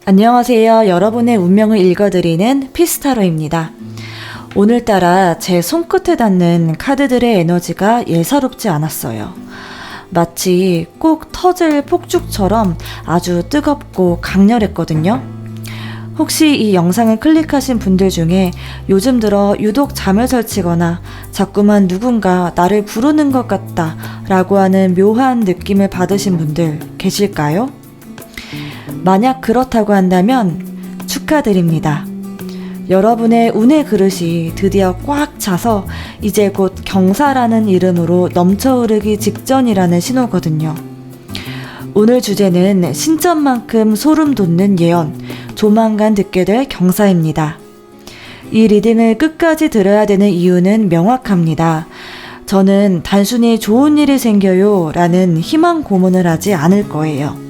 안녕하세요. 여러분의 운명을 읽어드리는 피스타로입니다. 오늘따라 제 손끝에 닿는 카드들의 에너지가 예사롭지 않았어요. 마치 꼭 터질 폭죽처럼 아주 뜨겁고 강렬했거든요. 혹시 이 영상을 클릭하신 분들 중에 요즘 들어 유독 잠을 설치거나 자꾸만 누군가 나를 부르는 것 같다 라고 하는 묘한 느낌을 받으신 분들 계실까요? 만약 그렇다고 한다면 축하드립니다. 여러분의 운의 그릇이 드디어 꽉 차서 이제 곧 경사라는 이름으로 넘쳐흐르기 직전이라는 신호거든요. 오늘 주제는 신점만큼 소름 돋는 예언, 조만간 듣게 될 경사입니다. 이 리딩을 끝까지 들어야 되는 이유는 명확합니다. 저는 단순히 좋은 일이 생겨요 라는 희망 고문을 하지 않을 거예요.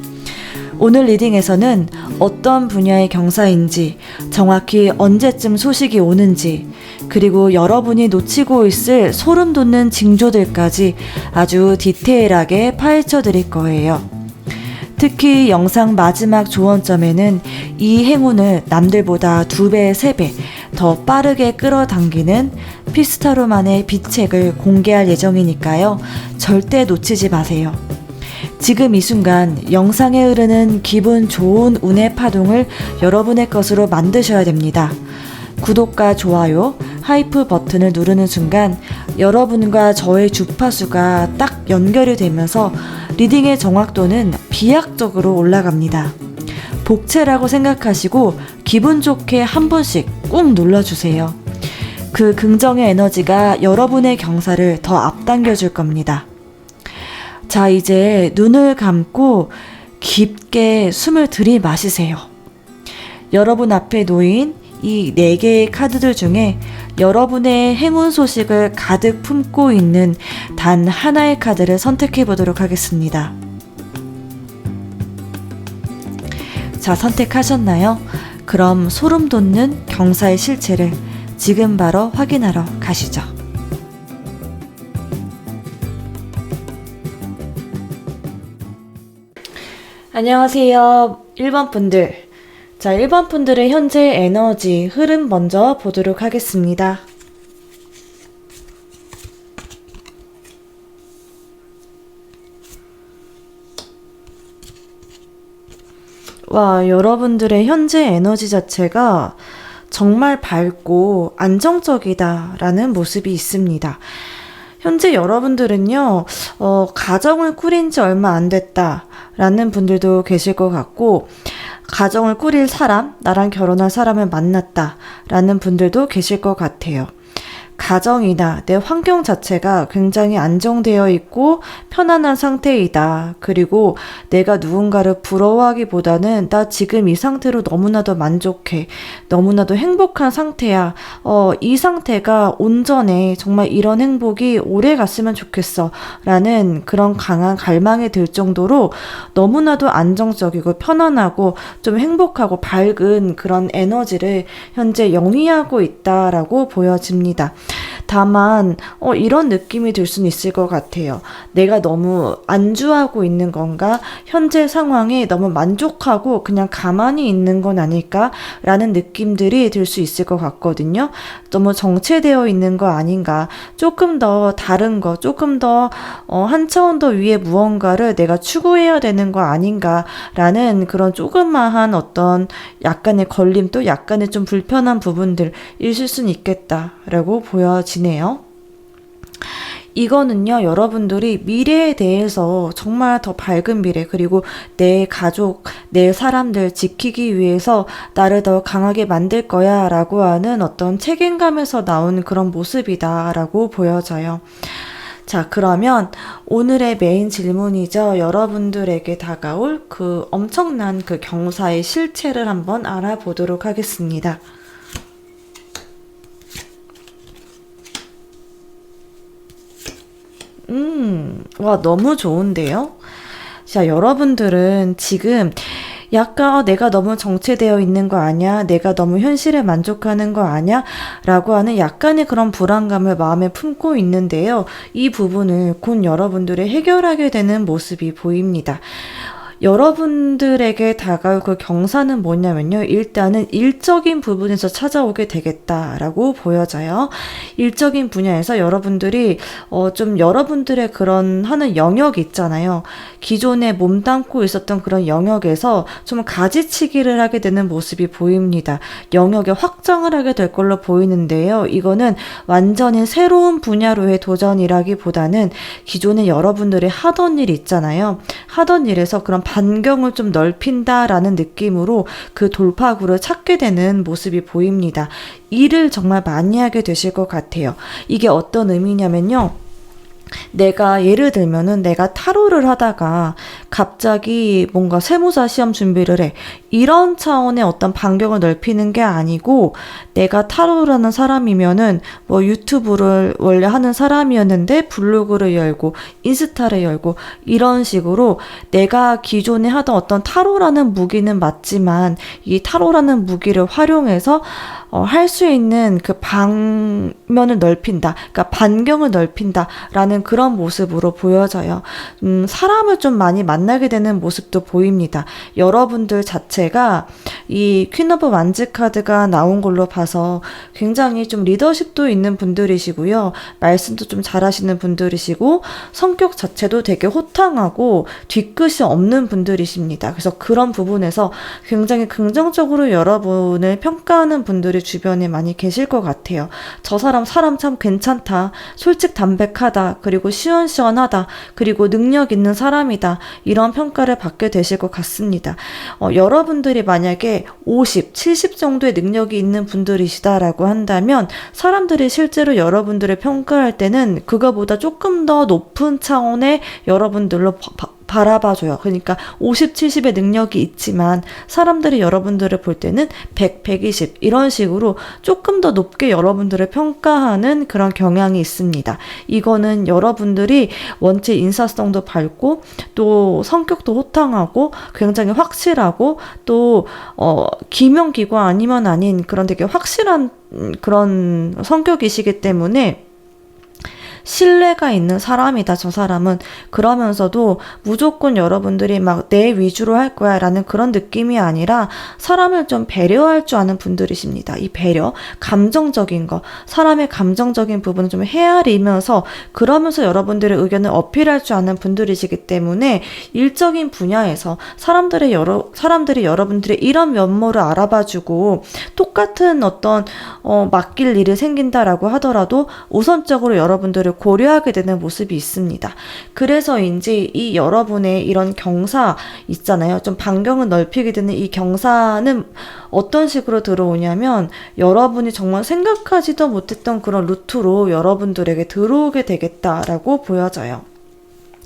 오늘 리딩에서는 어떤 분야의 경사인지, 정확히 언제쯤 소식이 오는지, 그리고 여러분이 놓치고 있을 소름 돋는 징조들까지 아주 디테일하게 파헤쳐 드릴 거예요. 특히 영상 마지막 조언점에는 이 행운을 남들보다 2배, 3배 더 빠르게 끌어당기는 피스타로만의 비책을 공개할 예정이니까요. 절대 놓치지 마세요. 지금 이 순간 영상에 흐르는 기분 좋은 운의 파동을 여러분의 것으로 만드셔야 됩니다. 구독과 좋아요, 하이프 버튼을 누르는 순간 여러분과 저의 주파수가 딱 연결이 되면서 리딩의 정확도는 비약적으로 올라갑니다. 복채라고 생각하시고 기분 좋게 한 번씩 꾹 눌러주세요. 그 긍정의 에너지가 여러분의 경사를 더 앞당겨 줄 겁니다. 자, 이제 눈을 감고 깊게 숨을 들이마시세요. 여러분 앞에 놓인 이 4개의 카드들 중에 여러분의 행운 소식을 가득 품고 있는 단 하나의 카드를 선택해 보도록 하겠습니다. 자, 선택하셨나요? 그럼 소름 돋는 경사의 실체를 지금 바로 확인하러 가시죠. 안녕하세요. 1번 분들. 자, 1번 분들의 현재 에너지 흐름 먼저 보도록 하겠습니다. 와, 여러분들의 현재 에너지 자체가 정말 밝고 안정적이다라는 모습이 있습니다. 현재 여러분들은요, 가정을 꾸린 지 얼마 안 됐다라는 분들도 계실 것 같고, 가정을 꾸릴 사람, 나랑 결혼할 사람을 만났다라는 분들도 계실 것 같아요. 가정이나 내 환경 자체가 굉장히 안정되어 있고 편안한 상태이다. 그리고 내가 누군가를 부러워하기보다는 나 지금 이 상태로 너무나도 만족해. 너무나도 행복한 상태야. 이 상태가 온전해. 정말 이런 행복이 오래 갔으면 좋겠어. 라는 그런 강한 갈망이 들 정도로 너무나도 안정적이고 편안하고 좀 행복하고 밝은 그런 에너지를 현재 영위하고 있다라고 보여집니다. 다만 이런 느낌이 들 수는 있을 것 같아요. 내가 너무 안주하고 있는 건가? 현재 상황에 너무 만족하고 그냥 가만히 있는 건 아닐까라는 느낌들이 들 수 있을 것 같거든요. 너무 정체되어 있는 거 아닌가? 조금 더 다른 거, 조금 더 한 차원 더 위에 무언가를 내가 추구해야 되는 거 아닌가라는 그런 조그마한 어떤 약간의 걸림도, 약간의 좀 불편한 부분들 있을 수는 있겠다라고 보여지네요. 이거는요, 여러분들이 미래에 대해서 정말 더 밝은 미래, 그리고 내 가족, 내 사람들 지키기 위해서 나를 더 강하게 만들 거야 라고 하는 어떤 책임감에서 나온 그런 모습이다 라고 보여져요. 자, 그러면 오늘의 메인 질문이죠. 여러분들에게 다가올 그 엄청난 그 경사의 실체를 한번 알아보도록 하겠습니다. 와, 너무 좋은데요? 자, 여러분들은 지금 약간 내가 너무 정체되어 있는 거 아니야? 내가 너무 현실에 만족하는 거 아니야? 라고 하는 약간의 그런 불안감을 마음에 품고 있는데요. 이 부분을 곧 여러분들이 해결하게 되는 모습이 보입니다. 여러분들에게 다가올 그 경사는 뭐냐면요. 일단은 일적인 부분에서 찾아오게 되겠다라고 보여져요. 일적인 분야에서 여러분들이 좀 여러분들의 그런 하는 영역 있잖아요. 기존에 몸담고 있었던 그런 영역에서 좀 가지치기를 하게 되는 모습이 보입니다. 영역의 확장을 하게 될 걸로 보이는데요. 이거는 완전히 새로운 분야로의 도전이라기보다는 기존에 여러분들이 하던 일 있잖아요. 하던 일에서 그런 반경을 좀 넓힌다라는 느낌으로 그 돌파구를 찾게 되는 모습이 보입니다. 일을 정말 많이 하게 되실 것 같아요. 이게 어떤 의미냐면요. 예를 들면은 내가 타로를 하다가 갑자기 뭔가 세무사 시험 준비를 해. 이런 차원의 어떤 반경을 넓히는 게 아니고 내가 타로라는 사람이면은 뭐 유튜브를 원래 하는 사람이었는데 블로그를 열고 인스타를 열고 이런 식으로 내가 기존에 하던 어떤 타로라는 무기는 맞지만 이 타로라는 무기를 활용해서 할 수 있는 그 방면을 넓힌다. 그러니까 반경을 넓힌다라는 그런 모습으로 보여져요. 사람을 좀 많이 만나게 되는 모습도 보입니다. 여러분들 자체가 이 퀸 오브 완즈 카드가 나온 걸로 봐서 굉장히 좀 리더십도 있는 분들이시고요. 말씀도 좀 잘하시는 분들이시고 성격 자체도 되게 호탕하고 뒤끝이 없는 분들이십니다. 그래서 그런 부분에서 굉장히 긍정적으로 여러분을 평가하는 분들이 주변에 많이 계실 것 같아요. 저 사람 참 괜찮다. 솔직 담백하다. 그리고 시원시원하다. 그리고 능력 있는 사람이다. 이런 평가를 받게 되실 것 같습니다. 여러분들이 만약에 50, 70 정도의 능력이 있는 분들이시다라고 한다면 사람들이 실제로 여러분들을 평가할 때는 그거보다 조금 더 높은 차원의 여러분들로 바라봐줘요. 그러니까 50, 70의 능력이 있지만 사람들이 여러분들을 볼 때는 100, 120 이런 식으로 조금 더 높게 여러분들을 평가하는 그런 경향이 있습니다. 이거는 여러분들이 원체 인사성도 밝고 또 성격도 호탕하고 굉장히 확실하고 또 기명기과 아니면 아닌 그런 되게 확실한 그런 성격이시기 때문에 신뢰가 있는 사람이다, 저 사람은. 그러면서도 무조건 여러분들이 막 내 위주로 할 거야 라는 그런 느낌이 아니라 사람을 좀 배려할 줄 아는 분들이십니다. 이 배려, 감정적인 거, 사람의 감정적인 부분을 좀 헤아리면서 그러면서 여러분들의 의견을 어필할 줄 아는 분들이시기 때문에 일적인 분야에서 사람들이 여러분들의 이런 면모를 알아봐주고 똑같은 어떤 맡길 일이 생긴다라고 하더라도 우선적으로 여러분들을 고려하게 되는 모습이 있습니다. 그래서인지 이 여러분의 이런 경사 있잖아요. 좀 반경을 넓히게 되는 이 경사는 어떤 식으로 들어오냐면 여러분이 정말 생각하지도 못했던 그런 루트로 여러분들에게 들어오게 되겠다라고 보여져요.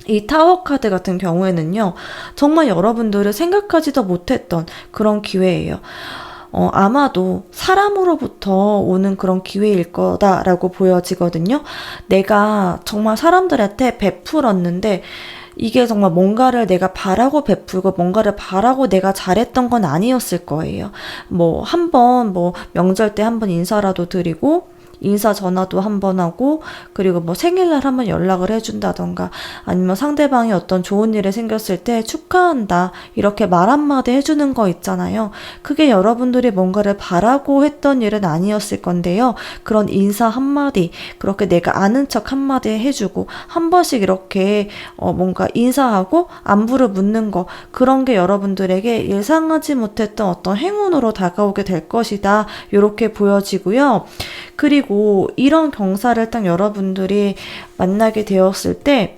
이 타워 카드 같은 경우에는요. 정말 여러분들을 생각하지도 못했던 그런 기회예요. 아마도 사람으로부터 오는 그런 기회일 거다라고 보여지거든요. 내가 정말 사람들한테 베풀었는데 이게 정말 뭔가를 내가 바라고 베풀고 뭔가를 바라고 내가 잘했던 건 아니었을 거예요. 명절 때 한 번 인사라도 드리고 인사 전화도 한 번 하고 그리고 생일날 한번 연락을 해준다던가 아니면 상대방이 어떤 좋은 일이 생겼을 때 축하한다 이렇게 말 한마디 해주는 거 있잖아요. 그게 여러분들이 뭔가를 바라고 했던 일은 아니었을 건데요. 그런 인사 한마디 그렇게 내가 아는 척 한마디 해주고 한 번씩 이렇게 뭔가 인사하고 안부를 묻는 거 그런 게 여러분들에게 예상하지 못했던 어떤 행운으로 다가오게 될 것이다 이렇게 보여지고요. 그리고 이런 경사를 딱 여러분들이 만나게 되었을 때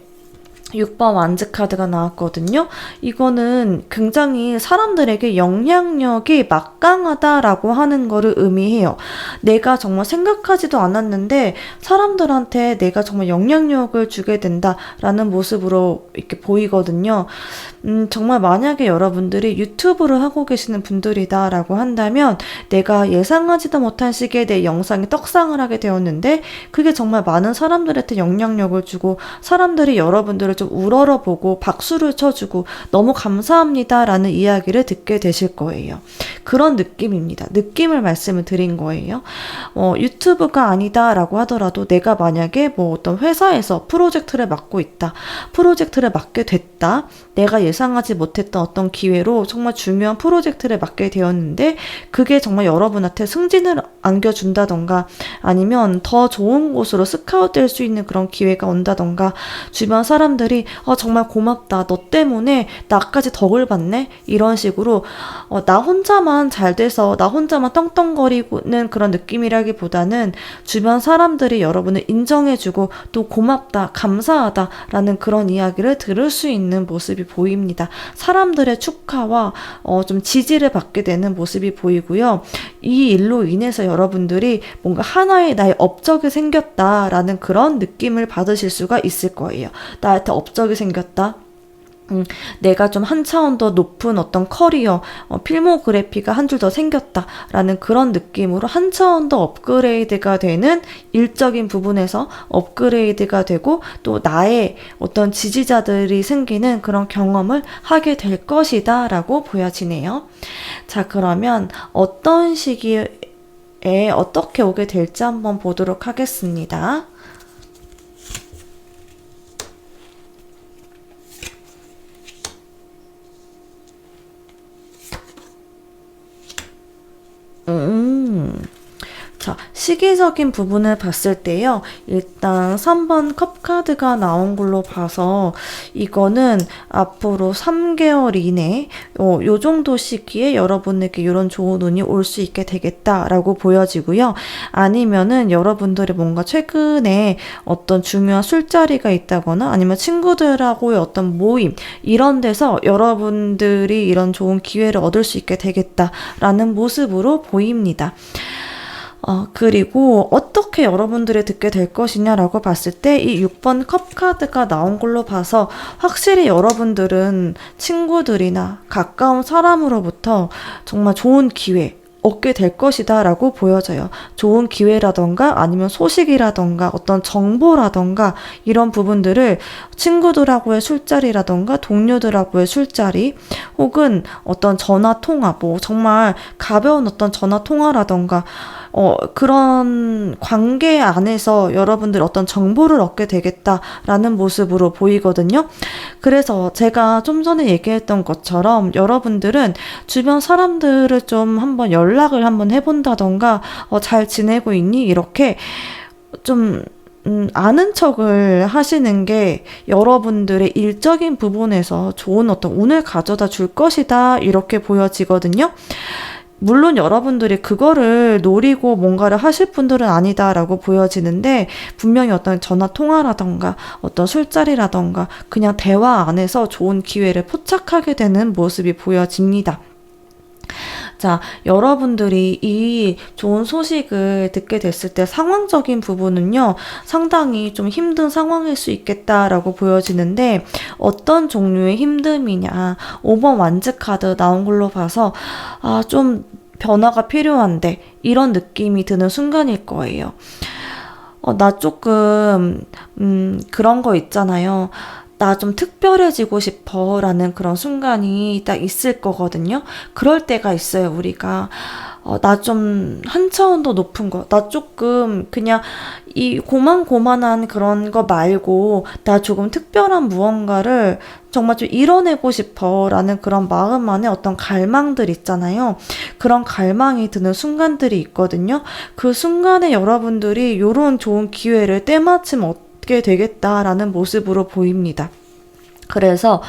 6번 완즈 카드가 나왔거든요. 이거는 굉장히 사람들에게 영향력이 막강하다라고 하는 거를 의미해요. 내가 정말 생각하지도 않았는데 사람들한테 내가 정말 영향력을 주게 된다라는 모습으로 이렇게 보이거든요. 정말 만약에 여러분들이 유튜브를 하고 계시는 분들이다라고 한다면 내가 예상하지도 못한 시기에 내 영상이 떡상을 하게 되었는데 그게 정말 많은 사람들한테 영향력을 주고 사람들이 여러분들을 좀 우러러보고 박수를 쳐주고 너무 감사합니다라는 이야기를 듣게 되실 거예요. 그런 느낌입니다. 느낌을 말씀을 드린 거예요. 유튜브가 아니다라고 하더라도 내가 만약에 뭐 어떤 회사에서 프로젝트를 맡고 있다. 프로젝트를 맡게 됐다. 내가 예상하지 못했던 어떤 기회로 정말 중요한 프로젝트를 맡게 되었는데 그게 정말 여러분한테 승진을 안겨준다던가 아니면 더 좋은 곳으로 스카웃될 수 있는 그런 기회가 온다던가 주변 사람들이 정말 고맙다. 너 때문에 나까지 덕을 봤네. 이런 식으로 나 혼자만 잘 돼서 나 혼자만 떵떵거리는 그런 느낌이라기보다는 주변 사람들이 여러분을 인정해주고 또 고맙다, 감사하다라는 그런 이야기를 들을 수 있는 모습이 보입니다. 사람들의 축하와 좀 지지를 받게 되는 모습이 보이고요. 이 일로 인해서 여러분들이 뭔가 하나의 나의 업적이 생겼다라는 그런 느낌을 받으실 수가 있을 거예요. 나한테 업적이 생겼다. 내가 좀 한 차원 더 높은 어떤 커리어, 필모그래피가 한 줄 더 생겼다라는 그런 느낌으로 한 차원 더 업그레이드가 되는 일적인 부분에서 업그레이드가 되고 또 나의 어떤 지지자들이 생기는 그런 경험을 하게 될 것이다 라고 보여지네요. 자, 그러면 어떤 시기에 어떻게 오게 될지 한번 보도록 하겠습니다. 자, 시기적인 부분을 봤을 때요. 일단 3번 컵카드가 나온 걸로 봐서 이거는 앞으로 3개월 이내 요 정도 시기에 여러분에게 이런 좋은 운이 올 수 있게 되겠다라고 보여지고요. 아니면은 여러분들이 뭔가 최근에 어떤 중요한 술자리가 있다거나 아니면 친구들하고의 어떤 모임 이런 데서 여러분들이 이런 좋은 기회를 얻을 수 있게 되겠다라는 모습으로 보입니다. 그리고 어떻게 여러분들이 듣게 될 것이냐라고 봤을 때 이 6번 컵카드가 나온 걸로 봐서 확실히 여러분들은 친구들이나 가까운 사람으로부터 정말 좋은 기회 얻게 될 것이다 라고 보여져요. 좋은 기회라던가 아니면 소식이라던가 어떤 정보라던가 이런 부분들을 친구들하고의 술자리라던가 동료들하고의 술자리 혹은 어떤 전화통화 뭐 정말 가벼운 어떤 전화통화라던가 그런 관계 안에서 여러분들 어떤 정보를 얻게 되겠다라는 모습으로 보이거든요. 그래서 제가 좀 전에 얘기했던 것처럼 여러분들은 주변 사람들을 좀 한번 연락을 한번 해본다던가 잘 지내고 있니? 이렇게 좀 아는 척을 하시는 게 여러분들의 일적인 부분에서 좋은 어떤 운을 가져다 줄 것이다 이렇게 보여지거든요. 물론 여러분들이 그거를 노리고 뭔가를 하실 분들은 아니다라고 보여지는데 분명히 어떤 전화 통화라던가 어떤 술자리라던가 그냥 대화 안에서 좋은 기회를 포착하게 되는 모습이 보여집니다. 자, 여러분들이 이 좋은 소식을 듣게 됐을 때 상황적인 부분은요, 상당히 좀 힘든 상황일 수 있겠다라고 보여지는데, 어떤 종류의 힘듦이냐, 5번 완즈 카드 나온 걸로 봐서, 좀 변화가 필요한데, 이런 느낌이 드는 순간일 거예요. 나 조금, 그런 거 있잖아요. 나 좀 특별해지고 싶어 라는 그런 순간이 딱 있을 거거든요. 그럴 때가 있어요, 우리가. 나 좀 한 차원 더 높은 거. 나 조금 그냥 이 고만고만한 그런 거 말고 나 조금 특별한 무언가를 정말 좀 이뤄내고 싶어 라는 그런 마음 안에 어떤 갈망들 있잖아요. 그런 갈망이 드는 순간들이 있거든요. 그 순간에 여러분들이 이런 좋은 기회를 때마침 얻게 되겠다라는 모습으로 보입니다. 그래서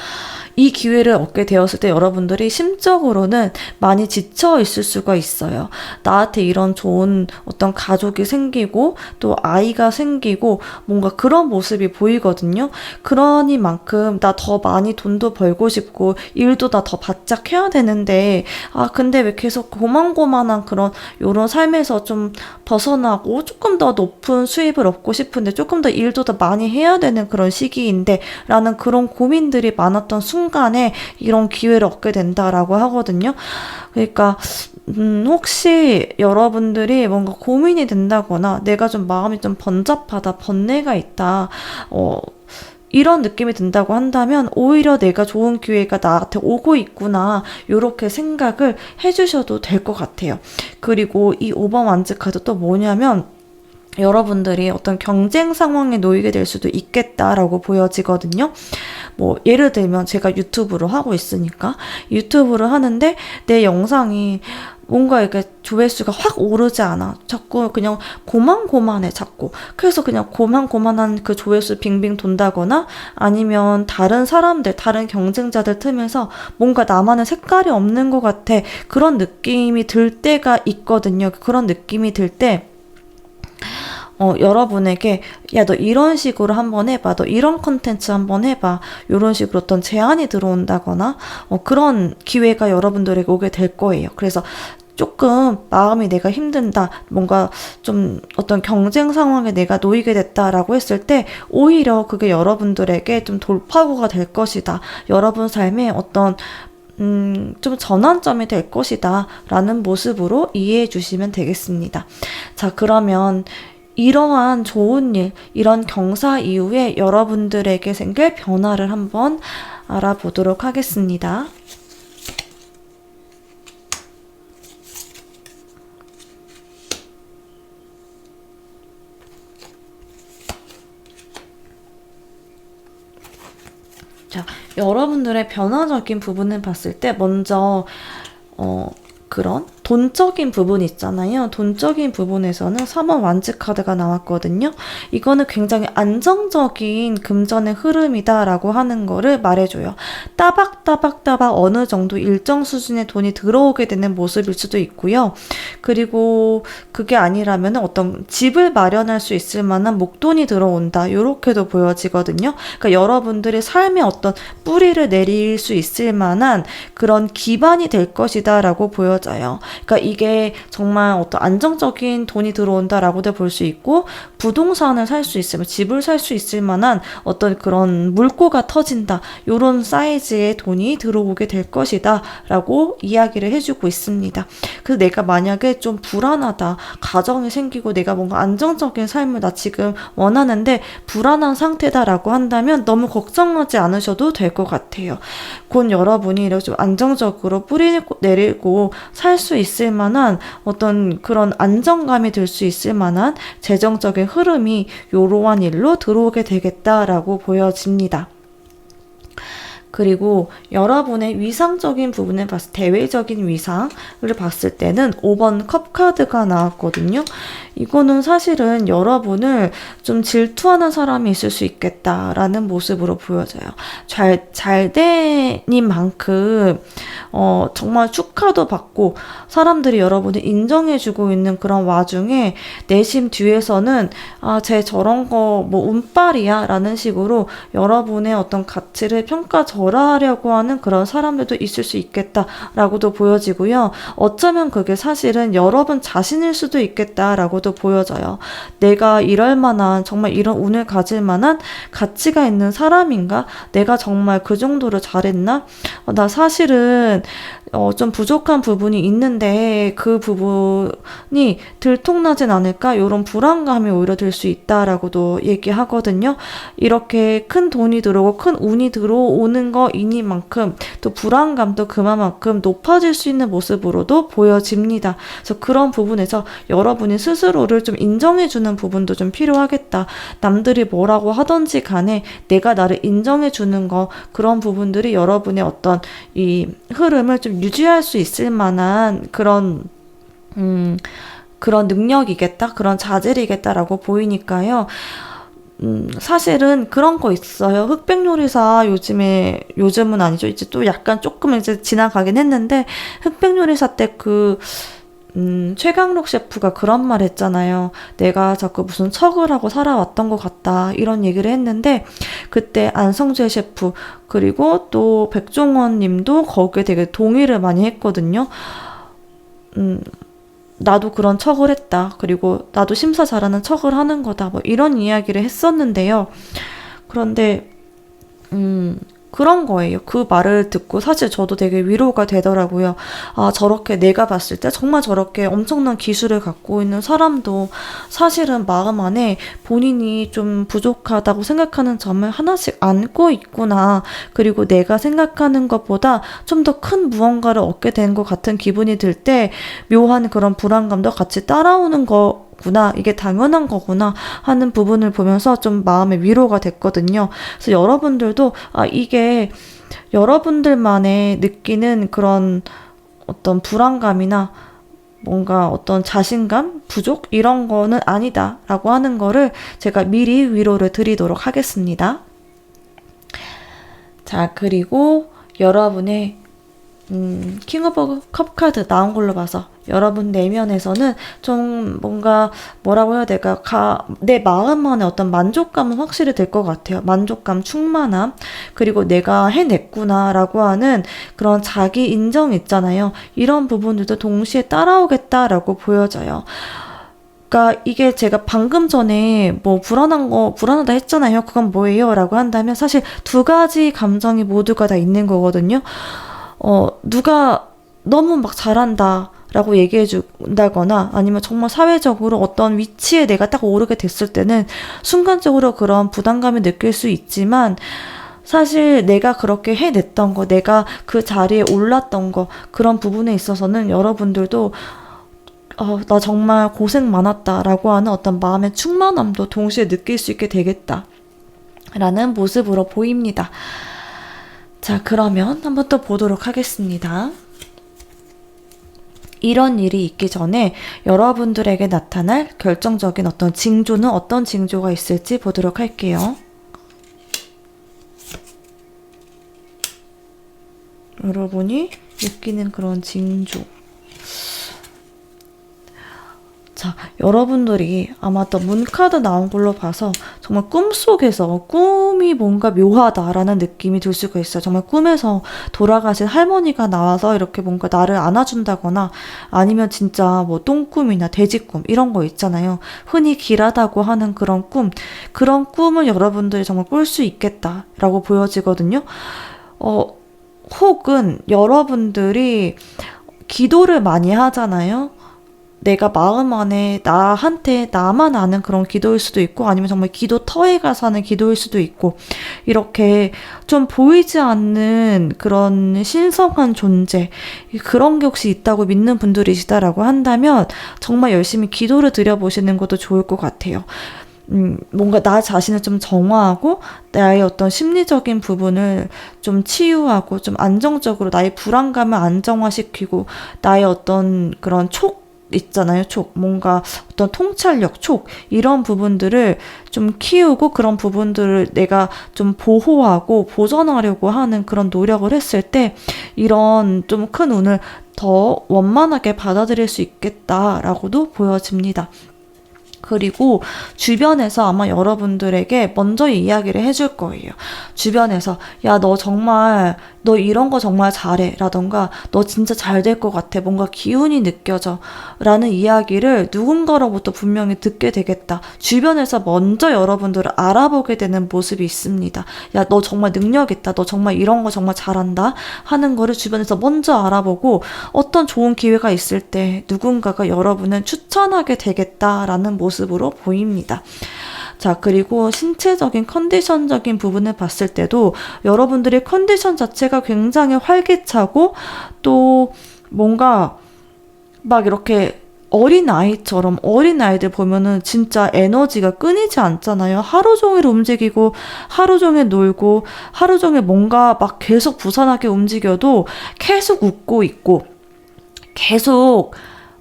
이 기회를 얻게 되었을 때 여러분들이 심적으로는 많이 지쳐 있을 수가 있어요. 나한테 이런 좋은 어떤 가족이 생기고 또 아이가 생기고 뭔가 그런 모습이 보이거든요. 그러니만큼 나 더 많이 돈도 벌고 싶고 일도 나 더 바짝 해야 되는데 근데 왜 계속 고만고만한 그런 요런 삶에서 좀 벗어나고 조금 더 높은 수입을 얻고 싶은데 조금 더 일도 더 많이 해야 되는 그런 시기인데 라는 그런 고민들이 많았던 순간에 이런 기회를 얻게 된다라고 하거든요. 그러니까 혹시 여러분들이 뭔가 고민이 된다거나 내가 좀 마음이 좀 번잡하다, 번뇌가 있다, 이런 느낌이 든다고 한다면 오히려 내가 좋은 기회가 나한테 오고 있구나, 이렇게 생각을 해주셔도 될 것 같아요. 그리고 이 5번 완즈 카드 또 뭐냐면, 여러분들이 어떤 경쟁 상황에 놓이게 될 수도 있겠다라고 보여지거든요. 뭐 예를 들면 제가 유튜브를 하고 있으니까 유튜브를 하는데 내 영상이 뭔가 이렇게 조회수가 확 오르지 않아. 자꾸 그냥 고만고만해, 자꾸. 그래서 그냥 고만고만한 그 조회수 빙빙 돈다거나, 아니면 다른 사람들, 다른 경쟁자들 틈에서 뭔가 나만의 색깔이 없는 것 같아, 그런 느낌이 들 때가 있거든요. 그런 느낌이 들 때 여러분에게 야, 너 이런 식으로 한번 해봐, 너 이런 컨텐츠 한번 해봐, 이런 식으로 어떤 제안이 들어온다거나 그런 기회가 여러분들에게 오게 될 거예요. 그래서 조금 마음이 내가 힘든다, 뭔가 좀 어떤 경쟁 상황에 내가 놓이게 됐다라고 했을 때 오히려 그게 여러분들에게 좀 돌파구가 될 것이다, 여러분 삶에 어떤 좀 전환점이 될 것이다 라는 모습으로 이해해 주시면 되겠습니다. 자, 그러면 이러한 좋은 일, 이런 경사 이후에 여러분들에게 생길 변화를 한번 알아보도록 하겠습니다. 자, 여러분들의 변화적인 부분을 봤을 때 먼저 그런 돈적인 부분 있잖아요. 돈적인 부분에서는 3원 완즈 카드가 나왔거든요. 이거는 굉장히 안정적인 금전의 흐름이다라고 하는 거를 말해줘요. 따박따박따박 어느 정도 일정 수준의 돈이 들어오게 되는 모습일 수도 있고요. 그리고 그게 아니라면 어떤 집을 마련할 수 있을 만한 목돈이 들어온다, 이렇게도 보여지거든요. 그러니까 여러분들의 삶에 어떤 뿌리를 내릴 수 있을 만한 그런 기반이 될 것이다 라고 보여져요. 그러니까 이게 정말 어떤 안정적인 돈이 들어온다라고도 볼 수 있고, 부동산을 살 수 있으면, 집을 살 수 있을 만한 어떤 그런 물꼬가 터진다, 요런 사이즈의 돈이 들어오게 될 것이다 라고 이야기를 해주고 있습니다. 그래서 내가 만약에 좀 불안하다, 가정이 생기고 내가 뭔가 안정적인 삶을 나 지금 원하는데 불안한 상태다 라고 한다면 너무 걱정하지 않으셔도 될 것 같아요. 곧 여러분이 이렇게 좀 안정적으로 뿌리 내리고 살 수 있을 만한 어떤 그런 안정감이 들 수 있을 만한 재정적인 흐름이 이러한 일로 들어오게 되겠다라고 보여집니다. 그리고 여러분의 위상적인 부분을 봤을 때, 대외적인 위상을 봤을 때는 5번 컵 카드가 나왔거든요. 이거는 사실은 여러분을 좀 질투하는 사람이 있을 수 있겠다라는 모습으로 보여져요. 잘 되는 만큼 정말 축하도 받고 사람들이 여러분을 인정해주고 있는 그런 와중에 내심 뒤에서는 쟤 저런 거 뭐 운빨이야 라는 식으로 여러분의 어떤 가치를 평가절하하려고 하는 그런 사람들도 있을 수 있겠다라고도 보여지고요. 어쩌면 그게 사실은 여러분 자신일 수도 있겠다라고도 보여져요. 내가 이럴 만한, 정말 이런 운을 가질 만한 가치가 있는 사람인가? 내가 정말 그 정도로 잘했나? 나 사실은 좀 부족한 부분이 있는데 그 부분이 들통나진 않을까? 이런 불안감이 오히려 들 수 있다라고도 얘기하거든요. 이렇게 큰 돈이 들어오고 큰 운이 들어오는 거이니만큼 또 불안감도 그만큼 높아질 수 있는 모습으로도 보여집니다. 그래서 그런 부분에서 여러분이 스스로를 좀 인정해주는 부분도 좀 필요하겠다. 남들이 뭐라고 하던지 간에 내가 나를 인정해주는 거, 그런 부분들이 여러분의 어떤 이 흐름을 좀 유지할 수 있을 만한 그런 능력이겠다, 그런 자질이겠다라고 보이니까요. 사실은 그런 거 있어요. 흑백요리사 요즘은 아니죠. 이제 또 약간 조금 이제 지나가긴 했는데, 흑백요리사 때 최강록 셰프가 그런 말 했잖아요. 내가 자꾸 무슨 척을 하고 살아왔던 것 같다, 이런 얘기를 했는데, 그때 안성재 셰프 그리고 또 백종원 님도 거기에 되게 동의를 많이 했거든요. 나도 그런 척을 했다, 그리고 나도 심사 잘하는 척을 하는 거다, 뭐 이런 이야기를 했었는데요. 그런데 그런 거예요. 그 말을 듣고 사실 저도 되게 위로가 되더라고요. 아, 저렇게 내가 봤을 때 정말 저렇게 엄청난 기술을 갖고 있는 사람도 사실은 마음 안에 본인이 좀 부족하다고 생각하는 점을 하나씩 안고 있구나. 그리고 내가 생각하는 것보다 좀 더 큰 무언가를 얻게 된 것 같은 기분이 들 때 묘한 그런 불안감도 같이 따라오는 거구나, 이게 당연한 거구나 하는 부분을 보면서 좀 마음의 위로가 됐거든요. 그래서 여러분들도 이게 여러분들만의 느끼는 그런 어떤 불안감이나 뭔가 어떤 자신감, 부족 이런 거는 아니다 라고 하는 거를 제가 미리 위로를 드리도록 하겠습니다. 자, 그리고 여러분의 킹 오브 컵 카드 나온 걸로 봐서 여러분 내면에서는 좀 뭔가 뭐라고 해야 될까, 내 마음 안에 어떤 만족감은 확실히 될 것 같아요. 만족감, 충만함, 그리고 내가 해냈구나 라고 하는 그런 자기 인정 있잖아요. 이런 부분들도 동시에 따라오겠다라고 보여져요. 그러니까 이게 제가 방금 전에 뭐 불안하다 했잖아요. 그건 뭐예요? 라고 한다면 사실 두 가지 감정이 모두가 다 있는 거거든요. 누가 너무 막 잘한다 라고 얘기해 준다거나 아니면 정말 사회적으로 어떤 위치에 내가 딱 오르게 됐을 때는 순간적으로 그런 부담감을 느낄 수 있지만, 사실 내가 그렇게 해냈던 거, 내가 그 자리에 올랐던 거, 그런 부분에 있어서는 여러분들도 나 정말 고생 많았다 라고 하는 어떤 마음의 충만함도 동시에 느낄 수 있게 되겠다 라는 모습으로 보입니다. 자, 그러면 한번 또 보도록 하겠습니다. 이런 일이 있기 전에 여러분들에게 나타날 결정적인 어떤 징조는 어떤 징조가 있을지 보도록 할게요. 여러분이 느끼는 그런 징조. 자, 여러분들이 아마 또 문카드 나온 걸로 봐서 정말 꿈속에서 꿈이 뭔가 묘하다라는 느낌이 들 수가 있어요. 정말 꿈에서 돌아가신 할머니가 나와서 이렇게 뭔가 나를 안아준다거나 아니면 진짜 뭐 똥꿈이나 돼지꿈 이런 거 있잖아요. 흔히 길하다고 하는 그런 꿈을 여러분들이 정말 꿀 수 있겠다라고 보여지거든요. 혹은 여러분들이 기도를 많이 하잖아요. 내가 마음 안에 나한테 나만 아는 그런 기도일 수도 있고 아니면 정말 기도터에 가서 하는 기도일 수도 있고, 이렇게 좀 보이지 않는 그런 신성한 존재, 그런 게 혹시 있다고 믿는 분들이시다라고 한다면 정말 열심히 기도를 드려보시는 것도 좋을 것 같아요. 뭔가 나 자신을 좀 정화하고 나의 어떤 심리적인 부분을 좀 치유하고 좀 안정적으로 나의 불안감을 안정화시키고 나의 어떤 그런 있잖아요. 뭔가 어떤 통찰력, 이런 부분들을 좀 키우고 그런 부분들을 내가 좀 보호하고 보존하려고 하는 그런 노력을 했을 때 이런 좀 큰 운을 더 원만하게 받아들일 수 있겠다라고도 보여집니다. 그리고 주변에서 아마 여러분들에게 먼저 이야기를 해줄 거예요. 주변에서 야, 너 이런 거 정말 잘해 라던가 너 진짜 잘 될 것 같아, 뭔가 기운이 느껴져 라는 이야기를 누군가로부터 분명히 듣게 되겠다. 주변에서 먼저 여러분들을 알아보게 되는 모습이 있습니다. 야, 너 정말 능력 있다, 너 정말 이런 거 정말 잘한다 하는 거를 주변에서 먼저 알아보고 어떤 좋은 기회가 있을 때 누군가가 여러분을 추천하게 되겠다라는 모습으로 보입니다. 자, 그리고 신체적인 컨디션적인 부분을 봤을 때도 여러분들의 컨디션 자체가 굉장히 활기차고 또 뭔가 막 이렇게 어린아이들 보면은 진짜 에너지가 끊이지 않잖아요. 하루 종일 움직이고 하루 종일 놀고 하루 종일 뭔가 막 계속 부산하게 움직여도 계속 웃고 있고 계속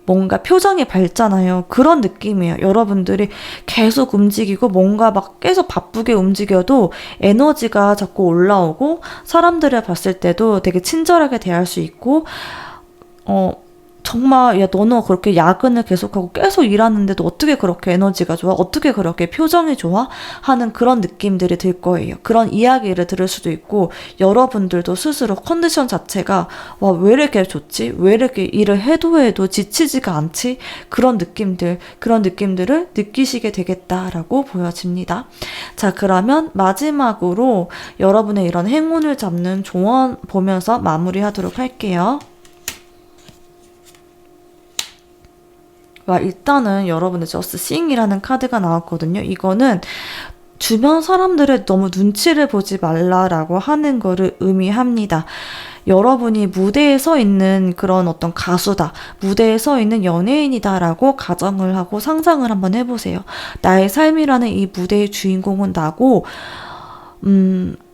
뭔가 표정이 밝잖아요. 그런 느낌이에요. 여러분들이 계속 움직이고 뭔가 막 계속 바쁘게 움직여도 에너지가 자꾸 올라오고 사람들을 봤을 때도 되게 친절하게 대할 수 있고 정말 야 너는 그렇게 야근을 계속하고 계속 일하는데도 어떻게 그렇게 에너지가 좋아? 어떻게 그렇게 표정이 좋아? 하는 그런 느낌들이 들 거예요. 그런 이야기를 들을 수도 있고 여러분들도 스스로 컨디션 자체가 와, 왜 이렇게 좋지? 왜 이렇게 일을 해도 지치지가 않지? 그런 느낌들을 느끼시게 되겠다라고 보여집니다. 자, 그러면 마지막으로 여러분의 이런 행운을 잡는 조언 보면서 마무리하도록 할게요. 와, 일단은 여러분의 Just Seeing이라는 카드가 나왔거든요. 이거는 주변 사람들의 너무 눈치를 보지 말라라고 하는 거를 의미합니다. 여러분이 무대에 서 있는 그런 어떤 가수다, 무대에 서 있는 연예인이다라고 가정을 하고 상상을 한번 해보세요. 나의 삶이라는 이 무대의 주인공은 나고,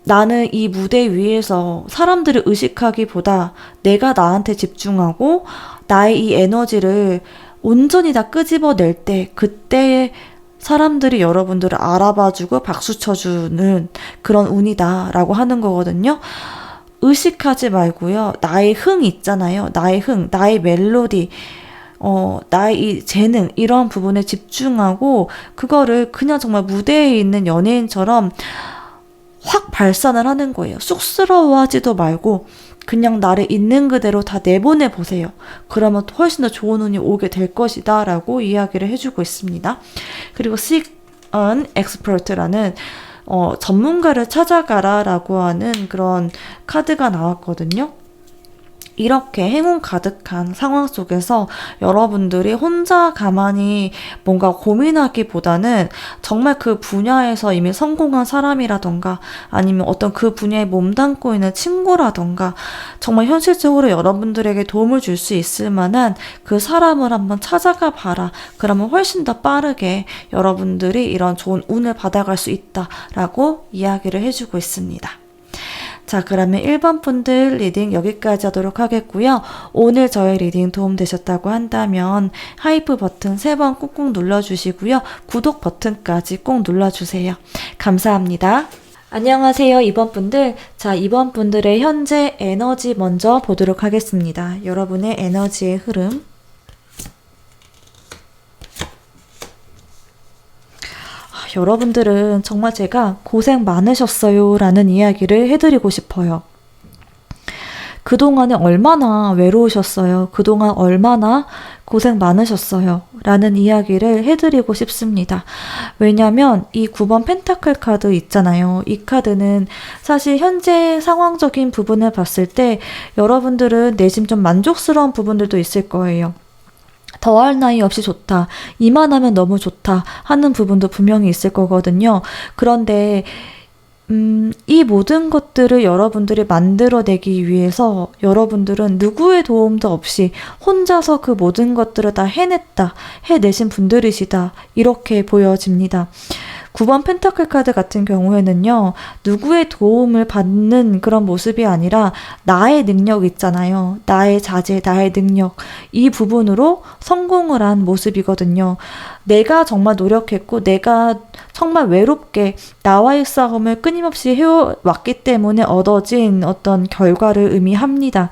나는 이 무대 위에서 사람들을 의식하기보다 내가 나한테 집중하고 나의 이 에너지를 온전히 다 끄집어낼 때 그때의 사람들이 여러분들을 알아봐주고 박수 쳐주는 그런 운이다라고 하는 거거든요. 의식하지 말고요. 나의 흥 있잖아요. 나의 흥, 나의 멜로디, 나의 이 재능 이런 부분에 집중하고 그거를 그냥 정말 무대에 있는 연예인처럼 확 발산을 하는 거예요. 쑥스러워하지도 말고 그냥 나를 있는 그대로 다 내보내 보세요. 그러면 훨씬 더 좋은 운이 오게 될 것이다 라고 이야기를 해주고 있습니다. 그리고 Seek an Expert라는 전문가를 찾아가라 라고 하는 그런 카드가 나왔거든요. 이렇게 행운 가득한 상황 속에서 여러분들이 혼자 가만히 뭔가 고민하기보다는 정말 그 분야에서 이미 성공한 사람이라던가 아니면 어떤 그 분야에 몸담고 있는 친구라던가 정말 현실적으로 여러분들에게 도움을 줄 수 있을 만한 그 사람을 한번 찾아가 봐라. 그러면 훨씬 더 빠르게 여러분들이 이런 좋은 운을 받아갈 수 있다라고 이야기를 해주고 있습니다. 자, 그러면 1번 분들 리딩 여기까지 하도록 하겠고요. 오늘 저의 리딩 도움되셨다고 한다면 하이프 버튼 3번 꾹꾹 눌러주시고요. 구독 버튼까지 꼭 눌러주세요. 감사합니다. 안녕하세요, 2번 분들. 자, 2번 분들의 현재 에너지 먼저 보도록 하겠습니다. 여러분의 에너지의 흐름. 여러분들은 정말 제가 고생 많으셨어요 라는 이야기를 해드리고 싶어요. 그동안에 얼마나 외로우셨어요. 그동안 얼마나 고생 많으셨어요 라는 이야기를 해드리고 싶습니다. 왜냐면 이 9번 펜타클 카드 있잖아요. 이 카드는 사실 현재 상황적인 부분을 봤을 때 여러분들은 내심 좀 만족스러운 부분들도 있을 거예요. 더할 나위 없이 좋다. 이만하면 너무 좋다. 하는 부분도 분명히 있을 거거든요. 그런데 이 모든 것들을 여러분들이 만들어내기 위해서 여러분들은 누구의 도움도 없이 혼자서 그 모든 것들을 다 해내신 분들이시다. 이렇게 보여집니다. 9번 펜타클 카드 같은 경우에는요. 누구의 도움을 받는 그런 모습이 아니라 나의 능력 있잖아요. 나의 자제, 나의 능력. 이 부분으로 성공을 한 모습이거든요. 내가 정말 노력했고 내가 정말 외롭게 나와의 싸움을 끊임없이 해왔기 때문에 얻어진 어떤 결과를 의미합니다.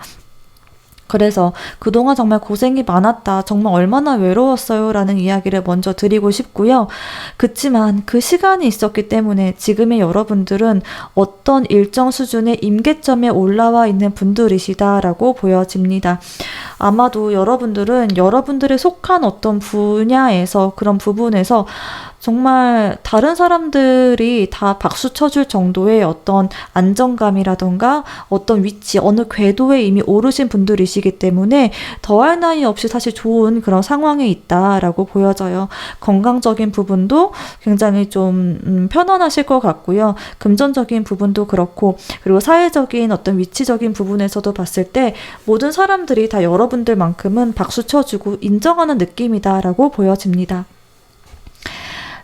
그래서 그동안 정말 고생이 많았다. 정말 얼마나 외로웠어요. 라는 이야기를 먼저 드리고 싶고요. 그치만 그 시간이 있었기 때문에 지금의 여러분들은 어떤 일정 수준의 임계점에 올라와 있는 분들이시다라고 보여집니다. 아마도 여러분들은 여러분들의 속한 어떤 분야에서 그런 부분에서 정말 다른 사람들이 다 박수 쳐줄 정도의 어떤 안정감이라던가 어떤 위치, 어느 궤도에 이미 오르신 분들이시기 때문에 더할 나위 없이 사실 좋은 그런 상황에 있다라고 보여져요. 건강적인 부분도 굉장히 좀 편안하실 것 같고요. 금전적인 부분도 그렇고 그리고 사회적인 어떤 위치적인 부분에서도 봤을 때 모든 사람들이 다 여러분들만큼은 박수 쳐주고 인정하는 느낌이다라고 보여집니다.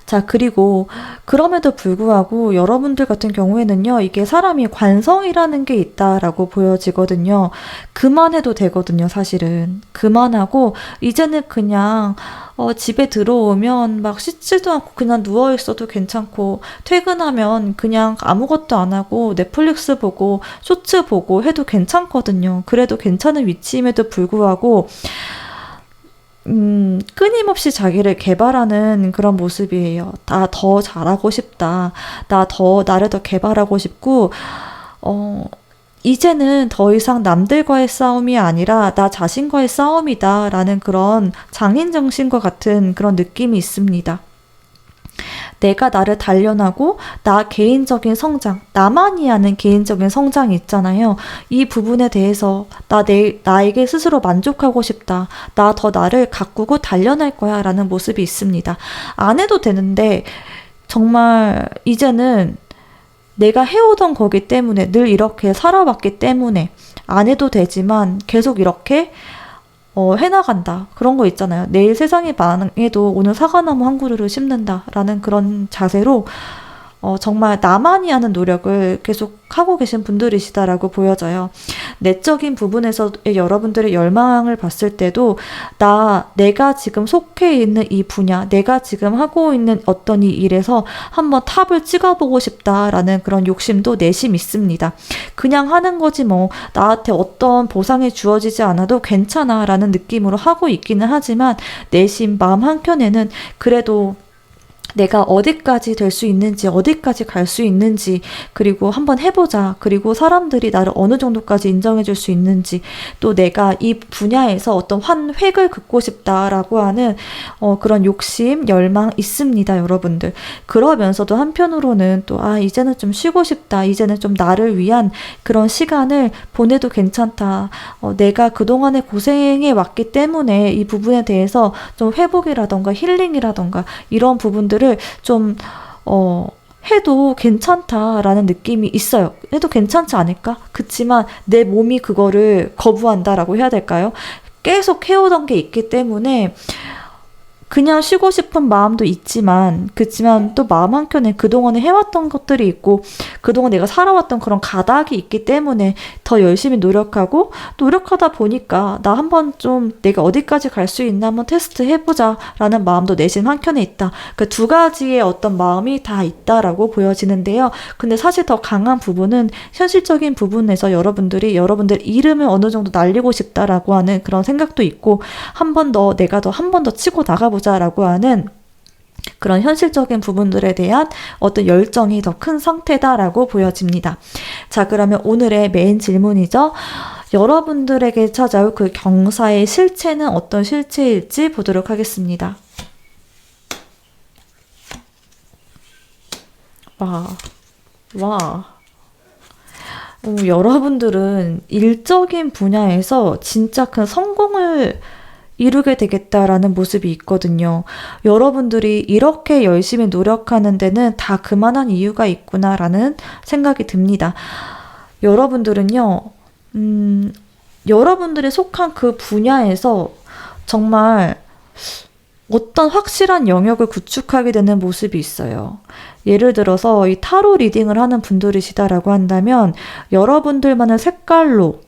자, 그리고 그럼에도 불구하고 여러분들 같은 경우에는요. 이게 사람이 관성이라는 게 있다라고 보여지거든요. 그만해도 되거든요. 사실은. 그만하고 이제는 그냥 집에 들어오면 막 씻지도 않고 그냥 누워있어도 괜찮고 퇴근하면 그냥 아무것도 안 하고 넷플릭스 보고 쇼츠 보고 해도 괜찮거든요. 그래도 괜찮은 위치임에도 불구하고 끊임없이 자기를 개발하는 그런 모습이에요. 나 더 잘하고 싶다. 나를 더 개발하고 싶고, 이제는 더 이상 남들과의 싸움이 아니라 나 자신과의 싸움이다 라는 그런 장인정신과 같은 그런 느낌이 있습니다. 내가 나를 단련하고 나 개인적인 성장, 나만이 아는 개인적인 성장이 있잖아요. 이 부분에 대해서 나에게 스스로 만족하고 싶다. 나 더 나를 가꾸고 단련할 거야 라는 모습이 있습니다. 안 해도 되는데 정말 이제는 내가 해오던 거기 때문에 늘 이렇게 살아왔기 때문에 안 해도 되지만 계속 이렇게 해나간다. 그런 거 있잖아요. 내일 세상이 망해도 오늘 사과나무 한 그루를 심는다라는 그런 자세로 정말 나만이 하는 노력을 계속 하고 계신 분들이시다라고 보여져요. 내적인 부분에서의 여러분들의 열망을 봤을 때도 내가 지금 속해 있는 이 분야, 내가 지금 하고 있는 어떤 이 일에서 한번 탑을 찍어보고 싶다라는 그런 욕심도 내심 있습니다. 그냥 하는 거지 뭐 나한테 어떤 보상이 주어지지 않아도 괜찮아 라는 느낌으로 하고 있기는 하지만 내심 마음 한켠에는 그래도 내가 어디까지 될 수 있는지, 어디까지 갈 수 있는지, 그리고 한번 해보자. 그리고 사람들이 나를 어느 정도까지 인정해줄 수 있는지, 또 내가 이 분야에서 어떤 획을 긋고 싶다라고 하는 그런 욕심, 열망 있습니다, 여러분들. 그러면서도 한편으로는 또 이제는 좀 쉬고 싶다. 이제는 좀 나를 위한 그런 시간을 보내도 괜찮다. 내가 그동안에 고생해 왔기 때문에 이 부분에 대해서 좀 회복이라던가 힐링이라던가 이런 부분들을 좀 해도 괜찮다라는 느낌이 있어요. 해도 괜찮지 않을까? 그치만 내 몸이 그거를 거부한다라고 해야 될까요? 계속 해오던 게 있기 때문에 그냥 쉬고 싶은 마음도 있지만 그치만 또 마음 한켠에 그동안에 해왔던 것들이 있고 그동안 내가 살아왔던 그런 가닥이 있기 때문에 더 열심히 노력하다 보니까 나 한번 좀 내가 어디까지 갈 수 있나 한번 테스트 해보자 라는 마음도 내심 한켠에 있다. 그 두 가지의 어떤 마음이 다 있다라고 보여지는데요. 근데 사실 더 강한 부분은 현실적인 부분에서 여러분들 이름을 어느 정도 날리고 싶다라고 하는 그런 생각도 있고 한 번 더 치고 나가보자 라고 하는 그런 현실적인 부분들에 대한 어떤 열정이 더 큰 상태다라고 보여집니다. 자, 그러면 오늘의 메인 질문이죠. 여러분들에게 찾아올 그 경사의 실체는 어떤 실체일지 보도록 하겠습니다. 와. 여러분들은 일적인 분야에서 진짜 큰 성공을 이루게 되겠다라는 모습이 있거든요. 여러분들이 이렇게 열심히 노력하는 데는 다 그만한 이유가 있구나라는 생각이 듭니다. 여러분들은요, 여러분들이 속한 그 분야에서 정말 어떤 확실한 영역을 구축하게 되는 모습이 있어요. 예를 들어서 이 타로 리딩을 하는 분들이시다라고 한다면 여러분들만의 색깔로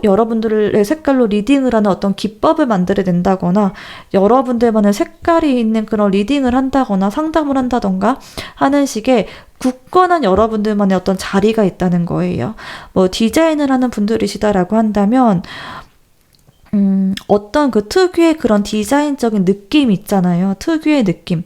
여러분들의 색깔로 리딩을 하는 어떤 기법을 만들어낸다거나 여러분들만의 색깔이 있는 그런 리딩을 한다거나 상담을 한다던가 하는 식의 굳건한 여러분들만의 어떤 자리가 있다는 거예요. 디자인을 하는 분들이시다라고 한다면 어떤 그 특유의 그런 디자인적인 느낌 있잖아요. 특유의 느낌.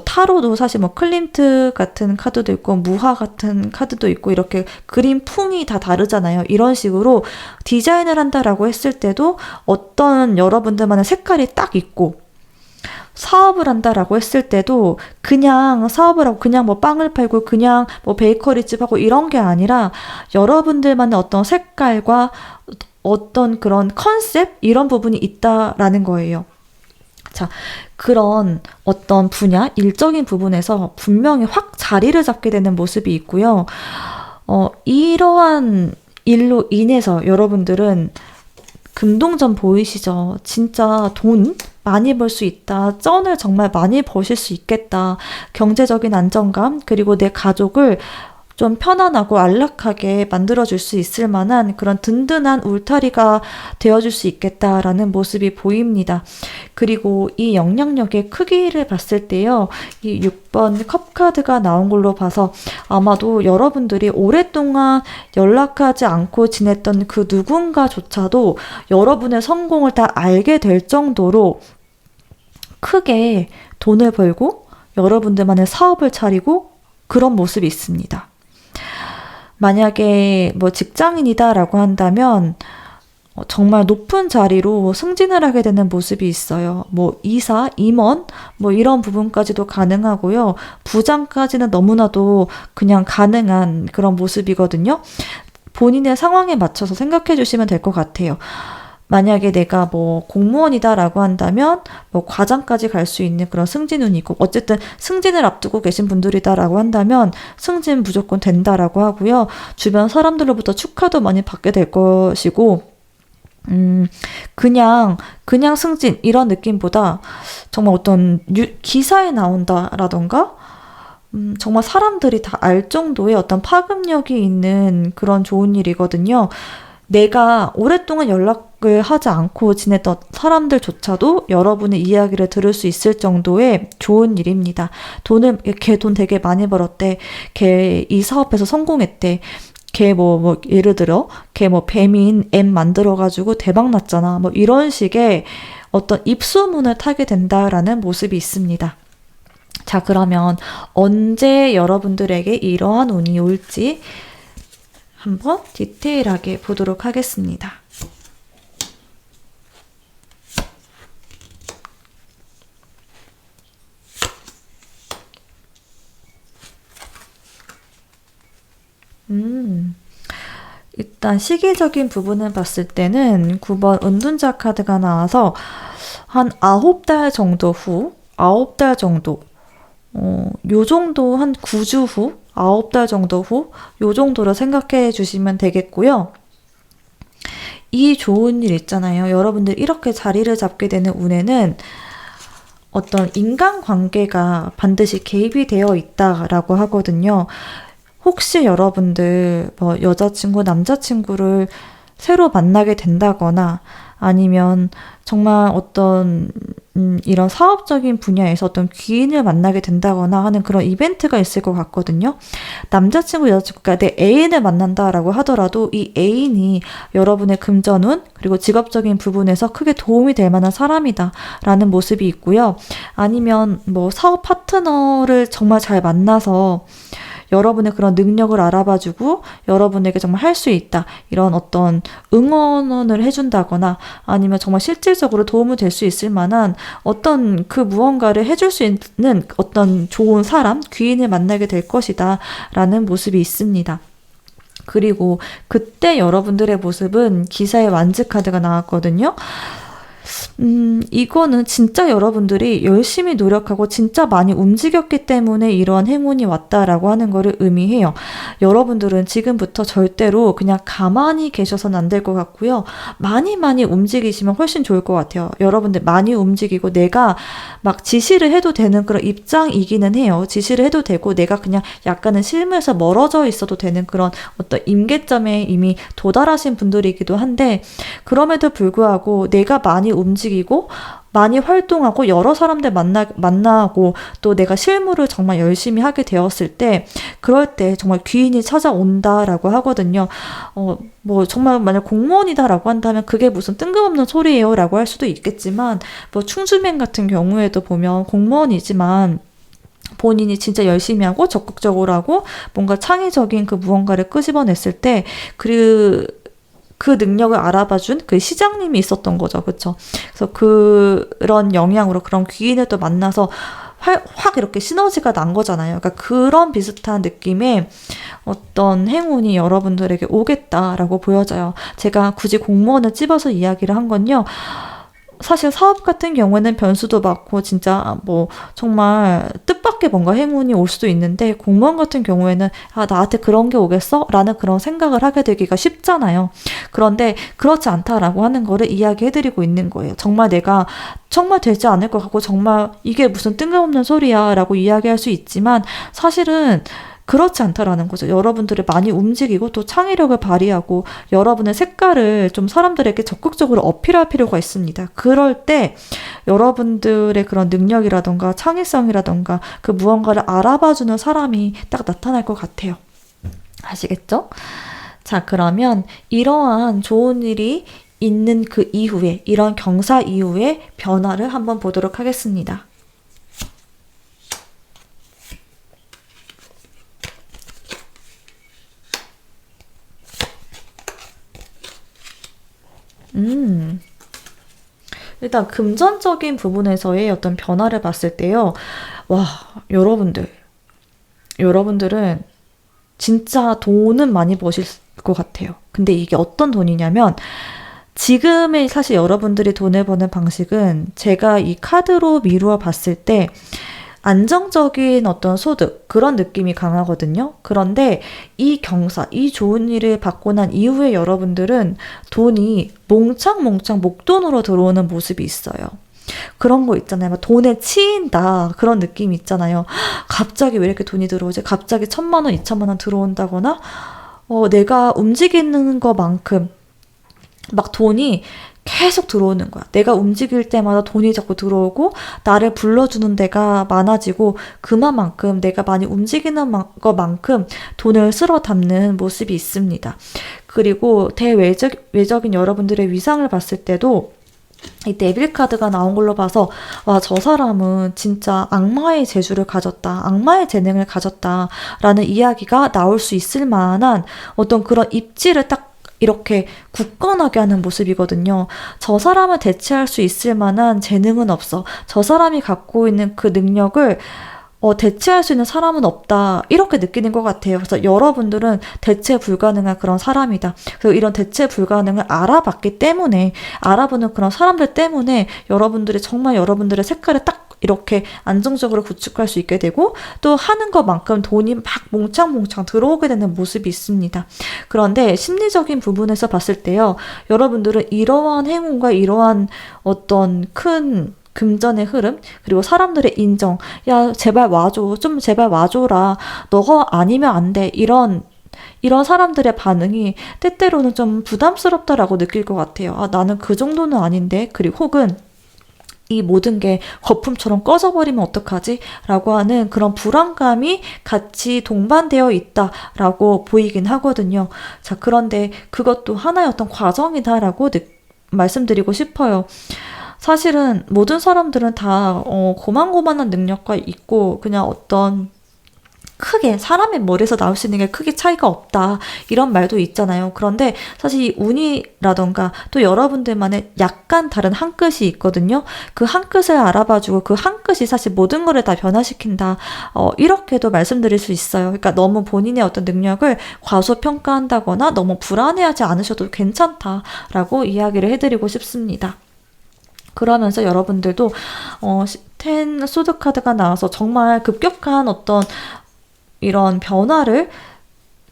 타로도 사실 클림트 같은 카드도 있고 무화 같은 카드도 있고 이렇게 그림 풍이 다 다르잖아요. 이런 식으로 디자인을 한다라고 했을 때도 어떤 여러분들만의 색깔이 딱 있고 사업을 한다라고 했을 때도 그냥 사업을 하고 그냥 빵을 팔고 그냥 베이커리집 하고 이런 게 아니라 여러분들만의 어떤 색깔과 어떤 그런 컨셉 이런 부분이 있다라는 거예요. 자, 그런 어떤 분야, 일적인 부분에서 분명히 확 자리를 잡게 되는 모습이 있고요. 이러한 일로 인해서 여러분들은 금동전 보이시죠? 진짜 돈 많이 벌 수 있다. 쩐을 정말 많이 버실 수 있겠다. 경제적인 안정감, 그리고 내 가족을 좀 편안하고 안락하게 만들어줄 수 있을 만한 그런 든든한 울타리가 되어줄 수 있겠다라는 모습이 보입니다. 그리고 이 영향력의 크기를 봤을 때요, 이 6번 컵 카드가 나온 걸로 봐서 아마도 여러분들이 오랫동안 연락하지 않고 지냈던 그 누군가조차도 여러분의 성공을 다 알게 될 정도로 크게 돈을 벌고 여러분들만의 사업을 차리고 그런 모습이 있습니다. 만약에 뭐 직장인이다라고 한다면 정말 높은 자리로 승진을 하게 되는 모습이 있어요. 뭐 이사, 임원 뭐 이런 부분까지도 가능하고요. 부장까지는 너무나도 그냥 가능한 그런 모습이거든요. 본인의 상황에 맞춰서 생각해 주시면 될 것 같아요. 만약에 내가 뭐 공무원이다라고 한다면 뭐 과장까지 갈 수 있는 그런 승진운이고, 어쨌든 승진을 앞두고 계신 분들이다라고 한다면 승진 무조건 된다라고 하고요. 주변 사람들로부터 축하도 많이 받게 될 것이고, 그냥 승진 이런 느낌보다 정말 어떤 기사에 나온다라던가 정말 사람들이 다 알 정도의 어떤 파급력이 있는 그런 좋은 일이거든요. 내가 오랫동안 연락을 하지 않고 지냈던 사람들조차도 여러분의 이야기를 들을 수 있을 정도의 좋은 일입니다. 걔 돈 되게 많이 벌었대. 걔 이 사업에서 성공했대. 걔 예를 들어, 걔 배민 앱 만들어가지고 대박 났잖아. 뭐 이런 식의 어떤 입소문을 타게 된다라는 모습이 있습니다. 자, 그러면 언제 여러분들에게 이러한 운이 올지 한번 디테일하게 보도록 하겠습니다. 일단 시기적인 부분을 봤을 때는 9번 은둔자 카드가 나와서 한 9달 정도 후, 9달 정도, 요 정도 한 9주 후, 9달 정도 후, 요 정도로 생각해 주시면 되겠고요. 이 좋은 일 있잖아요. 여러분들 이렇게 자리를 잡게 되는 운에는 어떤 인간관계가 반드시 개입이 되어 있다라고 하거든요. 혹시 여러분들 뭐 여자친구, 남자친구를 새로 만나게 된다거나 아니면 정말 어떤 이런 사업적인 분야에서 어떤 귀인을 만나게 된다거나 하는 그런 이벤트가 있을 것 같거든요. 남자친구, 여자친구가 내 애인을 만난다라고 하더라도 이 애인이 여러분의 금전운 그리고 직업적인 부분에서 크게 도움이 될 만한 사람이다라는 모습이 있고요. 아니면 뭐 사업 파트너를 정말 잘 만나서 여러분의 그런 능력을 알아봐주고 여러분에게 정말 할 수 있다 이런 어떤 응원을 해준다거나 아니면 정말 실질적으로 도움이 될 수 있을 만한 어떤 그 무언가를 해줄 수 있는 어떤 좋은 사람, 귀인을 만나게 될 것이다 라는 모습이 있습니다. 그리고 그때 여러분들의 모습은 기사의 완즈 카드가 나왔거든요. 이거는 진짜 여러분들이 열심히 노력하고 진짜 많이 움직였기 때문에 이러한 행운이 왔다라고 하는 거를 의미해요. 여러분들은 지금부터 절대로 그냥 가만히 계셔서는 안 될 것 같고요. 많이 움직이시면 훨씬 좋을 것 같아요. 여러분들 많이 움직이고 내가 막 지시를 해도 되는 그런 입장이기는 해요. 지시를 해도 되고 내가 그냥 약간은 실무에서 멀어져 있어도 되는 그런 어떤 임계점에 이미 도달하신 분들이기도 한데 그럼에도 불구하고 내가 많이 움직이고 많이 활동하고 여러 사람들 만나고 또 내가 실무를 정말 열심히 하게 되었을 때 그럴 때 정말 귀인이 찾아온다라고 하거든요. 뭐 정말 만약 공무원이다라고 한다면 그게 무슨 뜬금없는 소리예요 라고 할 수도 있겠지만 뭐 충주맨 같은 경우에도 보면 공무원이지만 본인이 진짜 열심히 하고 적극적으로 하고 뭔가 창의적인 그 무언가를 끄집어냈을 때 그 능력을 알아봐준 그 시장님이 있었던 거죠. 그쵸? 그래서 그런 영향으로 그런 귀인을 또 만나서 확 이렇게 시너지가 난 거잖아요. 그러니까 그런 비슷한 느낌의 어떤 행운이 여러분들에게 오겠다라고 보여져요. 제가 굳이 공무원을 찝어서 이야기를 한 건요. 사실 사업 같은 경우에는 변수도 많고 진짜 뭐 정말 뜻밖의 뭔가 행운이 올 수도 있는데 공무원 같은 경우에는 나한테 그런 게 오겠어? 라는 그런 생각을 하게 되기가 쉽잖아요. 그런데 그렇지 않다라고 하는 거를 이야기해드리고 있는 거예요. 정말 내가 정말 되지 않을 것 같고 정말 이게 무슨 뜬금없는 소리야 라고 이야기할 수 있지만 사실은 그렇지 않다라는 거죠. 여러분들이 많이 움직이고 또 창의력을 발휘하고 여러분의 색깔을 좀 사람들에게 적극적으로 어필할 필요가 있습니다. 그럴 때 여러분들의 그런 능력이라던가 창의성이라던가 그 무언가를 알아봐주는 사람이 딱 나타날 것 같아요. 아시겠죠? 자, 그러면 이러한 좋은 일이 있는 그 이후에, 이런 경사 이후에 변화를 한번 보도록 하겠습니다. 일단 금전적인 부분에서의 어떤 변화를 봤을 때요. 와, 여러분들은 진짜 돈은 많이 버실 것 같아요. 근데 이게 어떤 돈이냐면 지금의 사실 여러분들이 돈을 버는 방식은 제가 이 카드로 미루어 봤을 때 안정적인 어떤 소득 그런 느낌이 강하거든요. 그런데 이 경사, 이 좋은 일을 받고 난 이후에 여러분들은 돈이 몽창몽창 목돈으로 들어오는 모습이 있어요. 그런 거 있잖아요. 막 돈에 치인다 그런 느낌이 있잖아요. 갑자기 왜 이렇게 돈이 들어오지? 갑자기 1,000만 원, 2,000만 원 들어온다거나 내가 움직이는 것만큼 막 돈이 계속 들어오는 거야. 내가 움직일 때마다 돈이 자꾸 들어오고 나를 불러주는 데가 많아지고 그만큼 내가 많이 움직이는 것만큼 돈을 쓸어 담는 모습이 있습니다. 그리고 대외적인 여러분들의 위상을 봤을 때도 이 데빌 카드가 나온 걸로 봐서 와, 저 사람은 진짜 악마의 재주를 가졌다, 악마의 재능을 가졌다라는 이야기가 나올 수 있을 만한 어떤 그런 입지를 딱 이렇게 굳건하게 하는 모습이거든요. 저 사람을 대체할 수 있을 만한 재능은 없어. 저 사람이 갖고 있는 그 능력을 대체할 수 있는 사람은 없다. 이렇게 느끼는 것 같아요. 그래서 여러분들은 대체 불가능한 그런 사람이다. 그리고 이런 대체 불가능을 알아봤기 때문에, 알아보는 그런 사람들 때문에 여러분들이 정말 여러분들의 색깔을 딱 이렇게 안정적으로 구축할 수 있게 되고 또 하는 것만큼 돈이 막 몽창몽창 들어오게 되는 모습이 있습니다. 그런데 심리적인 부분에서 봤을 때요. 여러분들은 이러한 행운과 이러한 어떤 큰 금전의 흐름 그리고 사람들의 인정 야 제발 와줘 좀 제발 와줘라 너가 아니면 안 돼 이런 사람들의 반응이 때때로는 좀 부담스럽다라고 느낄 것 같아요. 아 나는 그 정도는 아닌데 그리고 혹은 이 모든 게 거품처럼 꺼져버리면 어떡하지? 라고 하는 그런 불안감이 같이 동반되어 있다라고 보이긴 하거든요. 자, 그런데 그것도 하나의 어떤 과정이다라고 말씀드리고 싶어요. 사실은 모든 사람들은 다 고만고만한 능력과 있고 그냥 어떤 크게 사람의 머리에서 나올 수 있는 게 크게 차이가 없다 이런 말도 있잖아요. 그런데 사실 이 운이라던가 또 여러분들만의 약간 다른 한 끗이 있거든요. 그 한 끗을 알아봐주고 그 한 끗이 사실 모든 거를 다 변화시킨다. 이렇게도 말씀드릴 수 있어요. 그러니까 너무 본인의 어떤 능력을 과소평가한다거나 너무 불안해하지 않으셔도 괜찮다라고 이야기를 해드리고 싶습니다. 그러면서 여러분들도 10 소드 카드가 나와서 정말 급격한 어떤 이런 변화를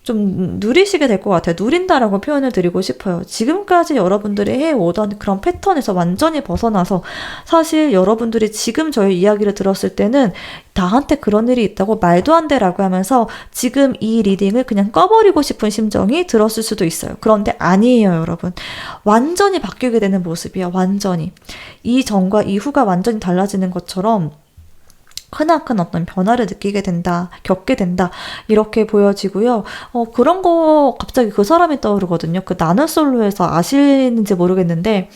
좀 누리시게 될 것 같아요. 누린다라고 표현을 드리고 싶어요. 지금까지 여러분들이 해오던 그런 패턴에서 완전히 벗어나서 사실 여러분들이 지금 저희 이야기를 들었을 때는 나한테 그런 일이 있다고 말도 안 돼라고 하면서 지금 이 리딩을 그냥 꺼버리고 싶은 심정이 들었을 수도 있어요. 그런데 아니에요, 여러분. 완전히 바뀌게 되는 모습이야, 완전히. 이전과 이후가 완전히 달라지는 것처럼 크나큰 어떤 변화를 느끼게 된다, 겪게 된다, 이렇게 보여지고요. 그런 거 갑자기 그 사람이 떠오르거든요. 그 나는 솔로에서 아시는지 모르겠는데,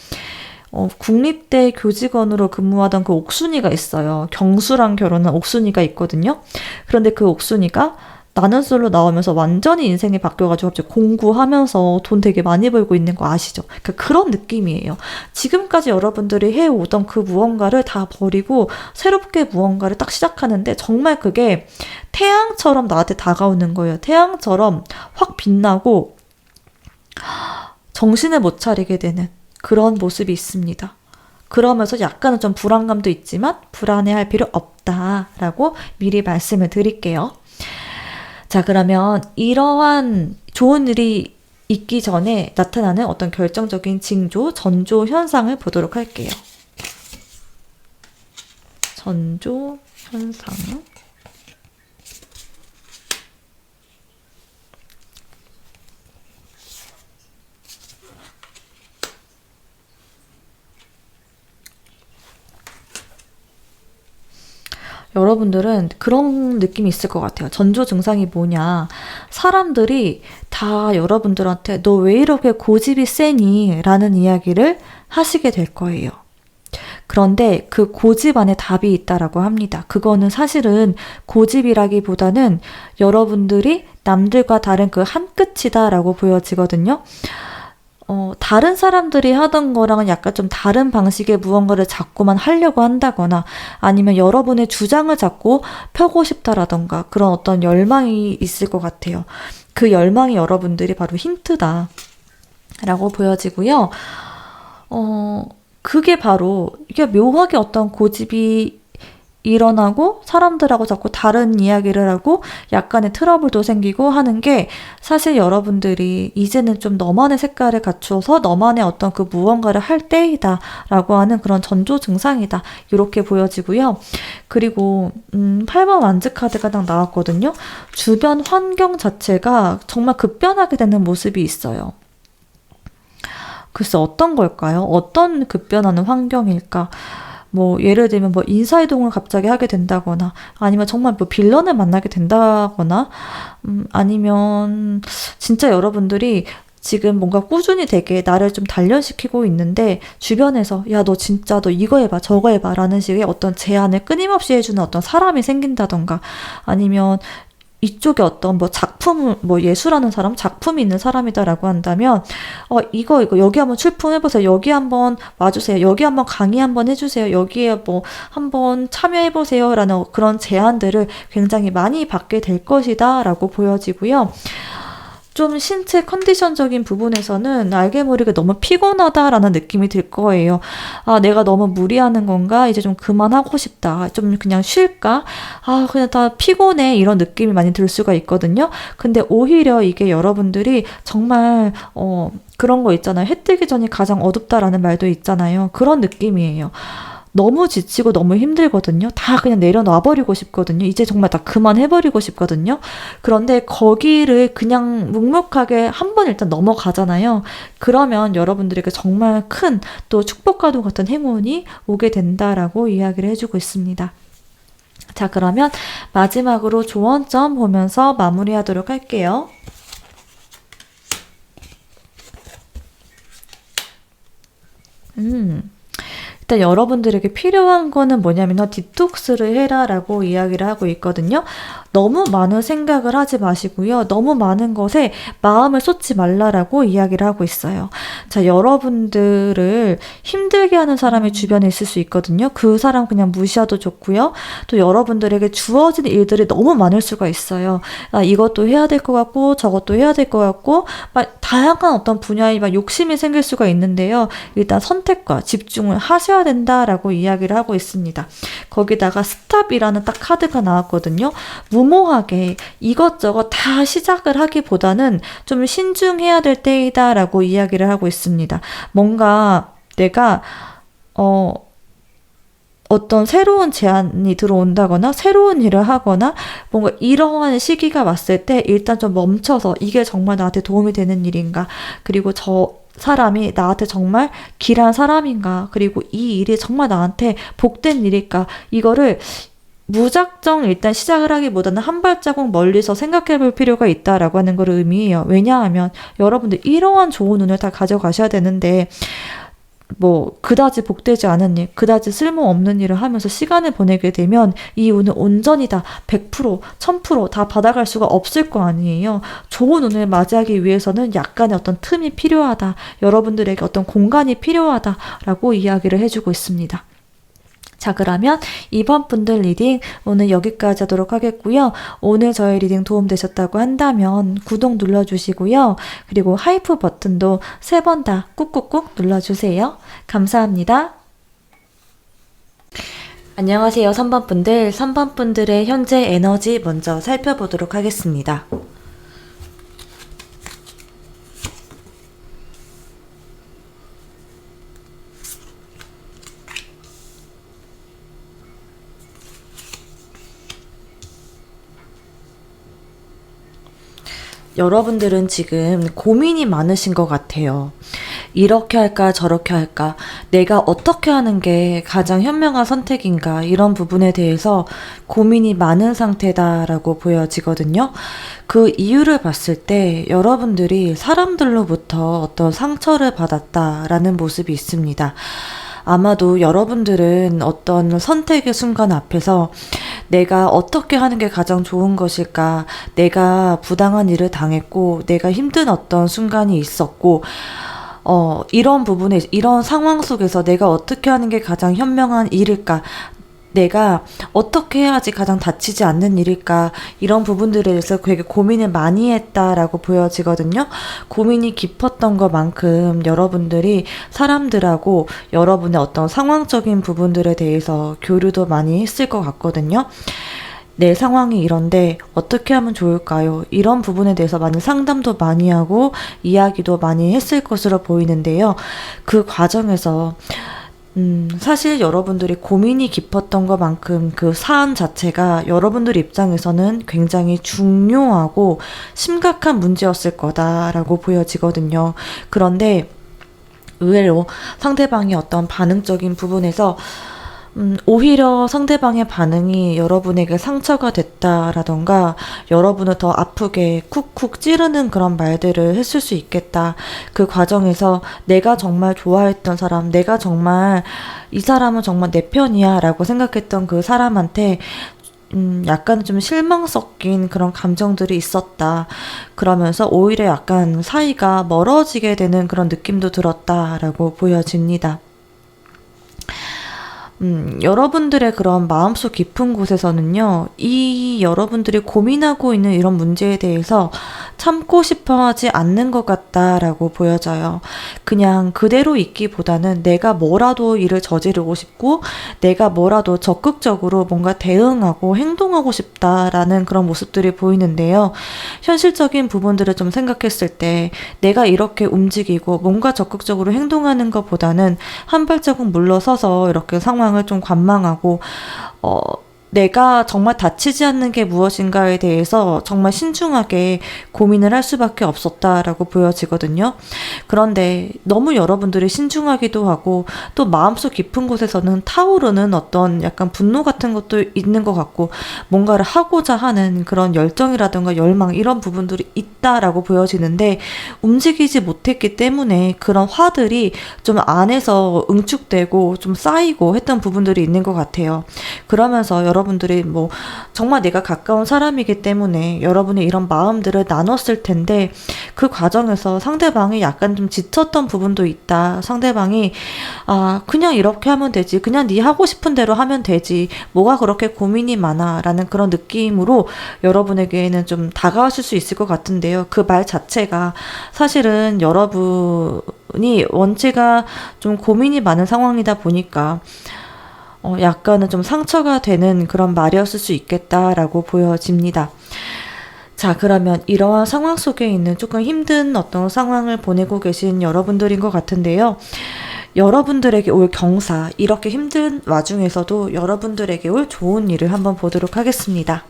국립대 교직원으로 근무하던 그 옥순이가 있어요. 경수랑 결혼한 옥순이가 있거든요. 그런데 그 옥순이가 나는 솔로 나오면서 완전히 인생이 바뀌어가지고 갑자기 공부하면서 돈 되게 많이 벌고 있는 거 아시죠? 그러니까 그런 느낌이에요. 지금까지 여러분들이 해오던 그 무언가를 다 버리고 새롭게 무언가를 딱 시작하는데 정말 그게 태양처럼 나한테 다가오는 거예요. 태양처럼 확 빛나고 정신을 못 차리게 되는 그런 모습이 있습니다. 그러면서 약간은 좀 불안감도 있지만 불안해할 필요 없다라고 미리 말씀을 드릴게요. 자, 그러면 이러한 좋은 일이 있기 전에 나타나는 어떤 결정적인 징조, 전조 현상을 보도록 할게요. 전조 현상. 여러분들은 그런 느낌이 있을 것 같아요. 전조 증상이 뭐냐. 사람들이 다 여러분들한테 너 왜 이렇게 고집이 세니? 라는 이야기를 하시게 될 거예요. 그런데 그 고집 안에 답이 있다라고 합니다. 그거는 사실은 고집이라기보다는 여러분들이 남들과 다른 그 한 끗이다라고 보여지거든요. 다른 사람들이 하던 거랑은 약간 좀 다른 방식의 무언가를 자꾸만 하려고 한다거나 아니면 여러분의 주장을 자꾸 펴고 싶다라던가 그런 어떤 열망이 있을 것 같아요. 그 열망이 여러분들이 바로 힌트다 라고 보여지고요. 그게 바로 이게 묘하게 어떤 고집이 일어나고 사람들하고 자꾸 다른 이야기를 하고 약간의 트러블도 생기고 하는 게 사실 여러분들이 이제는 좀 너만의 색깔을 갖추어서 너만의 어떤 그 무언가를 할 때이다 라고 하는 그런 전조 증상이다 이렇게 보여지고요. 그리고 8번 완즈 카드가 딱 나왔거든요. 주변 환경 자체가 정말 급변하게 되는 모습이 있어요. 글쎄 어떤 걸까요? 어떤 급변하는 환경일까? 뭐 예를 들면 뭐 인사이동을 갑자기 하게 된다거나 아니면 정말 뭐 빌런을 만나게 된다거나 아니면 진짜 여러분들이 지금 뭔가 꾸준히 되게 나를 좀 단련시키고 있는데 주변에서 야 너 진짜 너 이거 해봐 저거 해봐 라는 식의 어떤 제안을 끊임없이 해주는 어떤 사람이 생긴다던가 아니면 이쪽에 어떤 뭐 작품, 뭐 예술하는 사람, 작품이 있는 사람이다라고 한다면, 이거, 여기 한번 출품해보세요. 여기 한번 와주세요. 여기 한번 강의 한번 해주세요. 여기에 뭐 한번 참여해보세요. 라는 그런 제안들을 굉장히 많이 받게 될 것이다. 라고 보여지고요. 좀 신체 컨디션적인 부분에서는 알게 모르게 너무 피곤하다라는 느낌이 들 거예요. 아, 내가 너무 무리하는 건가? 이제 좀 그만하고 싶다. 좀 그냥 쉴까? 아, 그냥 다 피곤해. 이런 느낌이 많이 들 수가 있거든요. 근데 오히려 이게 여러분들이 정말, 그런 거 있잖아요. 해 뜨기 전이 가장 어둡다라는 말도 있잖아요. 그런 느낌이에요. 너무 지치고 너무 힘들거든요. 다 그냥 내려놔버리고 싶거든요. 이제 정말 다 그만해버리고 싶거든요. 그런데 거기를 그냥 묵묵하게 한 번 일단 넘어가잖아요. 그러면 여러분들에게 정말 큰 또 축복과도 같은 행운이 오게 된다라고 이야기를 해주고 있습니다. 자, 그러면 마지막으로 조언점 보면서 마무리하도록 할게요. 일단 여러분들에게 필요한 거는 뭐냐면 디톡스를 해라라고 이야기를 하고 있거든요. 너무 많은 생각을 하지 마시고요. 너무 많은 것에 마음을 쏟지 말라라고 이야기를 하고 있어요. 자, 여러분들을 힘들게 하는 사람이 주변에 있을 수 있거든요. 그 사람 그냥 무시해도 좋고요. 또 여러분들에게 주어진 일들이 너무 많을 수가 있어요. 아, 이것도 해야 될 것 같고 저것도 해야 될 것 같고 막 다양한 어떤 분야에 막 욕심이 생길 수가 있는데요. 일단 선택과 집중을 하셔야 된다라고 이야기를 하고 있습니다. 거기다가 스탑이라는 딱 카드가 나왔거든요. 무모하게 이것저것 다 시작을 하기보다는 좀 신중해야 될 때이다 라고 이야기를 하고 있습니다. 뭔가 내가 어떤 새로운 제안이 들어온다거나 새로운 일을 하거나 뭔가 이러한 시기가 왔을 때 일단 좀 멈춰서 이게 정말 나한테 도움이 되는 일인가 그리고 저 사람이 나한테 정말 길한 사람인가 그리고 이 일이 정말 나한테 복된 일일까 이거를 무작정 일단 시작을 하기보다는 한 발자국 멀리서 생각해 볼 필요가 있다라고 하는 걸 의미해요. 왜냐하면 여러분들 이러한 좋은 운을 다 가져가셔야 되는데 뭐 그다지 복되지 않은 일, 그다지 쓸모없는 일을 하면서 시간을 보내게 되면 이 운을 온전히 다 100%, 1000%다 받아갈 수가 없을 거 아니에요. 좋은 운을 맞이하기 위해서는 약간의 어떤 틈이 필요하다. 여러분들에게 어떤 공간이 필요하다라고 이야기를 해주고 있습니다. 자, 그러면 이번 분들 리딩 오늘 여기까지 하도록 하겠고요. 오늘 저의 리딩 도움되셨다고 한다면 구독 눌러주시고요. 그리고 하이프 버튼도 3번 다 꾹꾹꾹 눌러주세요. 감사합니다. 안녕하세요. 3번 분들. 3번 분들의 현재 에너지 먼저 살펴보도록 하겠습니다. 여러분들은 지금 고민이 많으신 것 같아요. 이렇게 할까 저렇게 할까, 내가 어떻게 하는 게 가장 현명한 선택인가, 이런 부분에 대해서 고민이 많은 상태다라고 보여지거든요. 그 이유를 봤을 때 여러분들이 사람들로부터 어떤 상처를 받았다라는 모습이 있습니다. 아마도 여러분들은 어떤 선택의 순간 앞에서 내가 어떻게 하는 게 가장 좋은 것일까, 내가 부당한 일을 당했고, 내가 힘든 어떤 순간이 있었고, 이런 부분에, 이런 상황 속에서 내가 어떻게 하는 게 가장 현명한 일일까, 내가 어떻게 해야지 가장 다치지 않는 일일까, 이런 부분들에 대해서 되게 고민을 많이 했다라고 보여지거든요. 고민이 깊었던 것만큼 여러분들이 사람들하고 여러분의 어떤 상황적인 부분들에 대해서 교류도 많이 했을 것 같거든요. 내 상황이 이런데 어떻게 하면 좋을까요? 이런 부분에 대해서 많이 상담도 많이 하고 이야기도 많이 했을 것으로 보이는데요. 그 과정에서 사실 여러분들이 고민이 깊었던 것만큼 그 사안 자체가 여러분들 입장에서는 굉장히 중요하고 심각한 문제였을 거다라고 보여지거든요. 그런데 의외로 상대방이 어떤 반응적인 부분에서 오히려 상대방의 반응이 여러분에게 상처가 됐다라던가 여러분을 더 아프게 쿡쿡 찌르는 그런 말들을 했을 수 있겠다. 그 과정에서 내가 정말 좋아했던 사람, 내가 정말 이 사람은 정말 내 편이야 라고 생각했던 그 사람한테 약간 좀 실망 섞인 그런 감정들이 있었다. 그러면서 오히려 약간 사이가 멀어지게 되는 그런 느낌도 들었다라고 보여집니다. 여러분들의 그런 마음속 깊은 곳에서는요, 이 여러분들이 고민하고 있는 이런 문제에 대해서 참고 싶어 하지 않는 것 같다라고 보여져요. 그냥 그대로 있기보다는 내가 뭐라도 일을 저지르고 싶고, 내가 뭐라도 적극적으로 뭔가 대응하고 행동하고 싶다라는 그런 모습들이 보이는데요. 현실적인 부분들을 좀 생각했을 때, 내가 이렇게 움직이고 뭔가 적극적으로 행동하는 것보다는 한 발자국 물러서서 이렇게 상황을 좀 관망하고 내가 정말 다치지 않는 게 무엇인가에 대해서 정말 신중하게 고민을 할 수밖에 없었다라고 보여지거든요. 그런데 너무 여러분들이 신중하기도 하고 또 마음속 깊은 곳에서는 타오르는 어떤 약간 분노 같은 것도 있는 것 같고 뭔가를 하고자 하는 그런 열정이라든가 열망 이런 부분들이 있다라고 보여지는데 움직이지 못했기 때문에 그런 화들이 좀 안에서 응축되고 좀 쌓이고 했던 부분들이 있는 것 같아요. 그러면서 여러분들이 뭐 정말 내가 가까운 사람이기 때문에 여러분이 이런 마음들을 나눴을 텐데 그 과정에서 상대방이 약간 좀 지쳤던 부분도 있다. 상대방이 그냥 이렇게 하면 되지. 그냥 네 하고 싶은 대로 하면 되지. 뭐가 그렇게 고민이 많아 라는 그런 느낌으로 여러분에게는 좀 다가왔을 수 있을 것 같은데요. 그 말 자체가 사실은 여러분이 원체가 좀 고민이 많은 상황이다 보니까 약간은 좀 상처가 되는 그런 말이었을 수 있겠다라고 보여집니다. 자, 그러면 이러한 상황 속에 있는 조금 힘든 어떤 상황을 보내고 계신 여러분들인 것 같은데요. 여러분들에게 올 경사, 이렇게 힘든 와중에서도 여러분들에게 올 좋은 일을 한번 보도록 하겠습니다.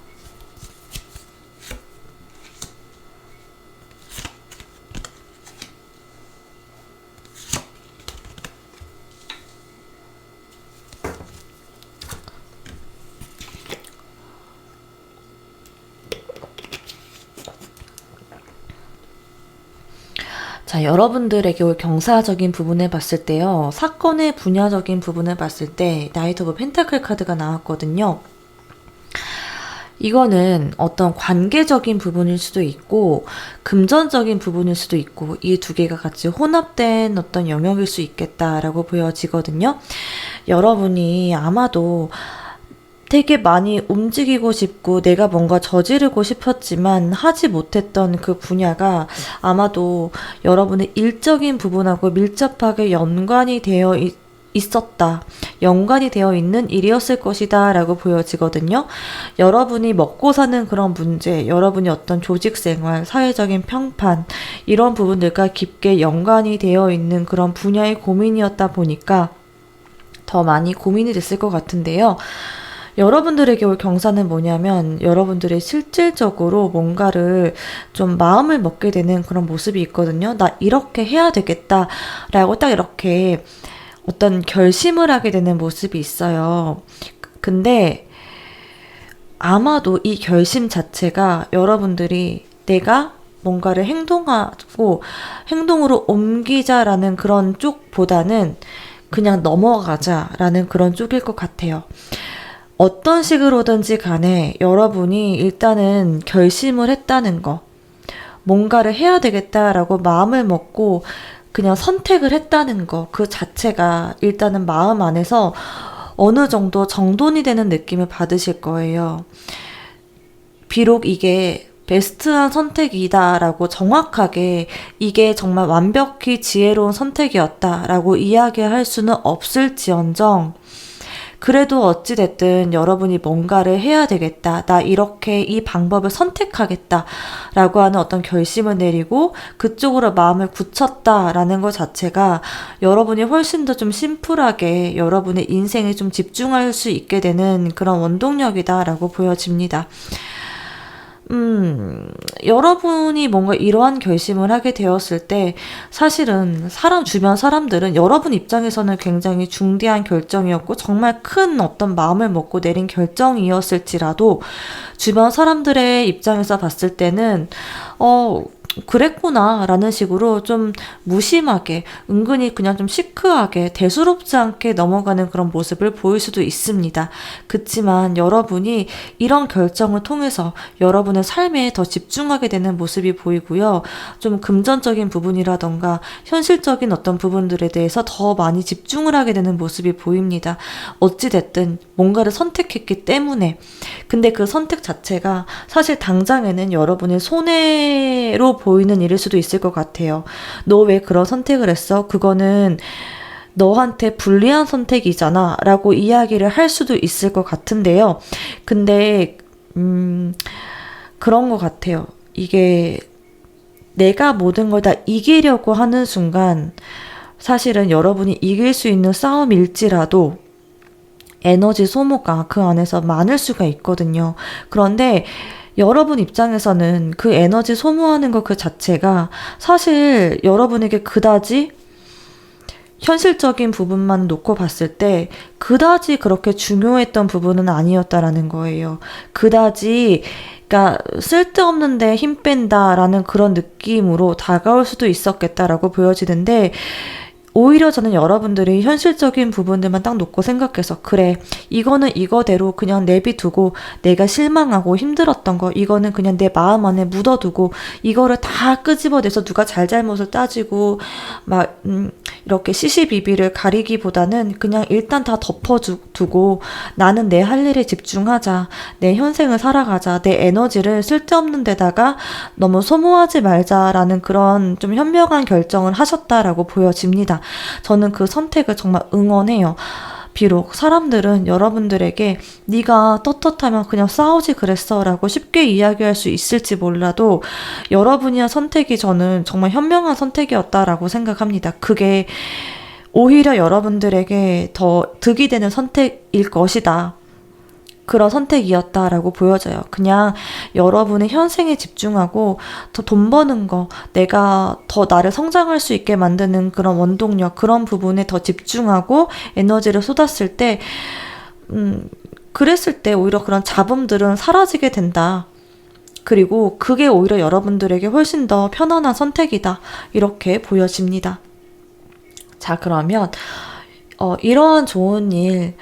자, 여러분들에게 올 경사적인 부분을 봤을 때요. 사건의 분야적인 부분을 봤을 때 나이트 오브 펜타클 카드가 나왔거든요. 이거는 어떤 관계적인 부분일 수도 있고 금전적인 부분일 수도 있고 이 두 개가 같이 혼합된 어떤 영역일 수 있겠다라고 보여지거든요. 여러분이 아마도 되게 많이 움직이고 싶고 내가 뭔가 저지르고 싶었지만 하지 못했던 그 분야가 아마도 여러분의 일적인 부분하고 밀접하게 연관이 되어 있었다. 연관이 되어 있는 일이었을 것이다 라고 보여지거든요. 여러분이 먹고 사는 그런 문제, 여러분이 어떤 조직생활, 사회적인 평판 이런 부분들과 깊게 연관이 되어 있는 그런 분야의 고민이었다 보니까 더 많이 고민이 됐을 것 같은데요. 여러분들에게 올 경사는 뭐냐면 여러분들이 실질적으로 뭔가를 좀 마음을 먹게 되는 그런 모습이 있거든요. 나 이렇게 해야 되겠다라고 딱 이렇게 어떤 결심을 하게 되는 모습이 있어요. 근데 아마도 이 결심 자체가 여러분들이 내가 뭔가를 행동하고 행동으로 옮기자라는 그런 쪽보다는 그냥 넘어가자라는 그런 쪽일 것 같아요. 어떤 식으로든지 간에 여러분이 일단은 결심을 했다는 거, 뭔가를 해야 되겠다라고 마음을 먹고 그냥 선택을 했다는 거, 그 자체가 일단은 마음 안에서 어느 정도 정돈이 되는 느낌을 받으실 거예요. 비록 이게 베스트한 선택이다라고 정확하게 이게 정말 완벽히 지혜로운 선택이었다라고 이야기할 수는 없을지언정 그래도 어찌됐든 여러분이 뭔가를 해야 되겠다. 나 이렇게 이 방법을 선택하겠다. 라고 하는 어떤 결심을 내리고 그쪽으로 마음을 굳혔다라는 것 자체가 여러분이 훨씬 더 좀 심플하게 여러분의 인생에 좀 집중할 수 있게 되는 그런 원동력이다라고 보여집니다. 여러분이 뭔가 이러한 결심을 하게 되었을 때 사실은 주변 사람들은 여러분 입장에서는 굉장히 중대한 결정이었고 정말 큰 어떤 마음을 먹고 내린 결정이었을지라도 주변 사람들의 입장에서 봤을 때는 그랬구나 라는 식으로 좀 무심하게 은근히 그냥 좀 시크하게 대수롭지 않게 넘어가는 그런 모습을 보일 수도 있습니다. 그치만 여러분이 이런 결정을 통해서 여러분의 삶에 더 집중하게 되는 모습이 보이고요. 좀 금전적인 부분이라던가 현실적인 어떤 부분들에 대해서 더 많이 집중을 하게 되는 모습이 보입니다. 어찌됐든 뭔가를 선택했기 때문에 근데 그 선택 자체가 사실 당장에는 여러분의 손해로 보이는 일일 수도 있을 것 같아요. 너 왜 그런 선택을 했어? 그거는 너한테 불리한 선택이잖아 라고 이야기를 할 수도 있을 것 같은데요. 근데 그런 것 같아요. 이게 내가 모든 걸 다 이기려고 하는 순간 사실은 여러분이 이길 수 있는 싸움일지라도 에너지 소모가 그 안에서 많을 수가 있거든요. 그런데 여러분 입장에서는 그 에너지 소모하는 것 그 자체가 사실 여러분에게 그다지 현실적인 부분만 놓고 봤을 때 그다지 그렇게 중요했던 부분은 아니었다라는 거예요. 그다지 그러니까 쓸데없는데 힘 뺀다라는 그런 느낌으로 다가올 수도 있었겠다라고 보여지는데 오히려 저는 여러분들이 현실적인 부분들만 딱 놓고 생각해서 그래 이거는 이거대로 그냥 내비두고 내가 실망하고 힘들었던 거 이거는 그냥 내 마음 안에 묻어두고 이거를 다 끄집어내서 누가 잘잘못을 따지고 막 이렇게 시시비비를 가리기보다는 그냥 일단 다 덮어두고 나는 내 할 일에 집중하자 내 현생을 살아가자 내 에너지를 쓸데없는 데다가 너무 소모하지 말자라는 그런 좀 현명한 결정을 하셨다라고 보여집니다. 저는 그 선택을 정말 응원해요. 비록 사람들은 여러분들에게 네가 떳떳하면 그냥 싸우지 그랬어 라고 쉽게 이야기할 수 있을지 몰라도 여러분의 선택이 저는 정말 현명한 선택이었다라고 생각합니다. 그게 오히려 여러분들에게 더 득이 되는 선택일 것이다. 그런 선택이었다라고 보여져요. 그냥 여러분의 현생에 집중하고 더 돈 버는 거, 내가 더 나를 성장할 수 있게 만드는 그런 원동력, 그런 부분에 더 집중하고 에너지를 쏟았을 때, 그랬을 때 오히려 그런 잡음들은 사라지게 된다. 그리고 그게 오히려 여러분들에게 훨씬 더 편안한 선택이다. 이렇게 보여집니다. 자, 그러면 이러한 좋은 일,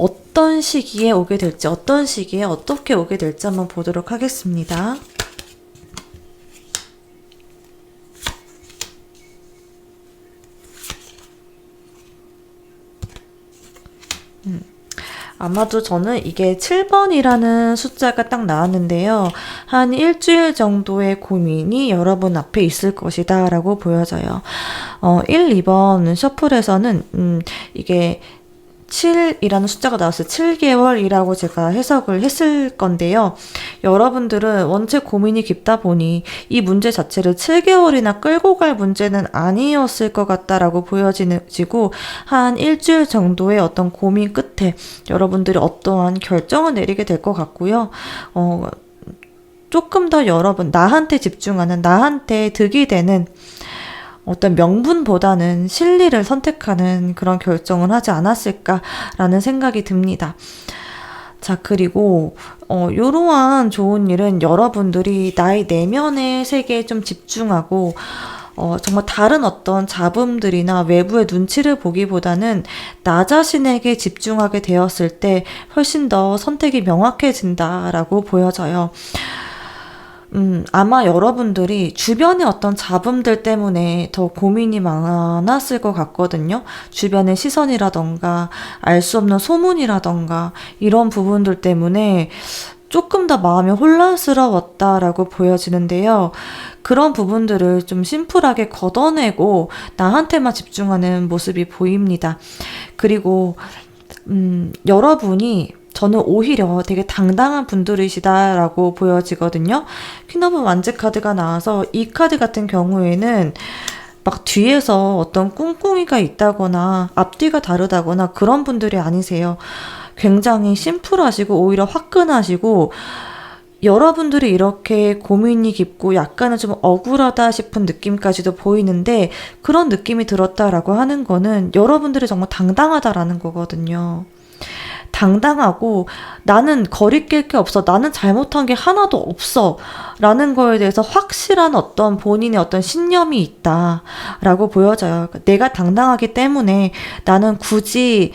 어떤 시기에 오게 될지, 어떤 시기에 어떻게 오게 될지 한번 보도록 하겠습니다. 아마도 저는 이게 7번이라는 숫자가 딱 나왔는데요. 한 일주일 정도의 고민이 여러분 앞에 있을 것이다 라고 보여져요. 1, 2번 셔플에서는 이게 7이라는 숫자가 나왔어요. 7개월이라고 제가 해석을 했을 건데요. 여러분들은 원체 고민이 깊다 보니 이 문제 자체를 7개월이나 끌고 갈 문제는 아니었을 것 같다라고 보여지고 한 일주일 정도의 어떤 고민 끝에 여러분들이 어떠한 결정을 내리게 될 것 같고요. 조금 더 여러분 나한테 집중하는 나한테 득이 되는 어떤 명분보다는 실리를 선택하는 그런 결정을 하지 않았을까라는 생각이 듭니다. 자, 그리고 이러한 좋은 일은 여러분들이 나의 내면의 세계에 좀 집중하고 정말 다른 어떤 잡음들이나 외부의 눈치를 보기보다는 나 자신에게 집중하게 되었을 때 훨씬 더 선택이 명확해진다라고 보여져요. 아마 여러분들이 주변의 어떤 잡음들 때문에 더 고민이 많았을 것 같거든요. 주변의 시선이라던가 알 수 없는 소문이라던가 이런 부분들 때문에 조금 더 마음이 혼란스러웠다라고 보여지는데요. 그런 부분들을 좀 심플하게 걷어내고 나한테만 집중하는 모습이 보입니다. 그리고 여러분이 저는 오히려 되게 당당한 분들이시다라고 보여지거든요. 퀸 오브 완즈 카드가 나와서 이 카드 같은 경우에는 막 뒤에서 어떤 꿍꿍이가 있다거나 앞뒤가 다르다거나 그런 분들이 아니세요. 굉장히 심플하시고 오히려 화끈하시고 여러분들이 이렇게 고민이 깊고 약간은 좀 억울하다 싶은 느낌까지도 보이는데 그런 느낌이 들었다라고 하는 거는 여러분들이 정말 당당하다라는 거거든요. 당당하고 나는 거리낄 게 없어. 나는 잘못한 게 하나도 없어. 라는 거에 대해서 확실한 어떤 본인의 어떤 신념이 있다라고 보여져요. 내가 당당하기 때문에 나는 굳이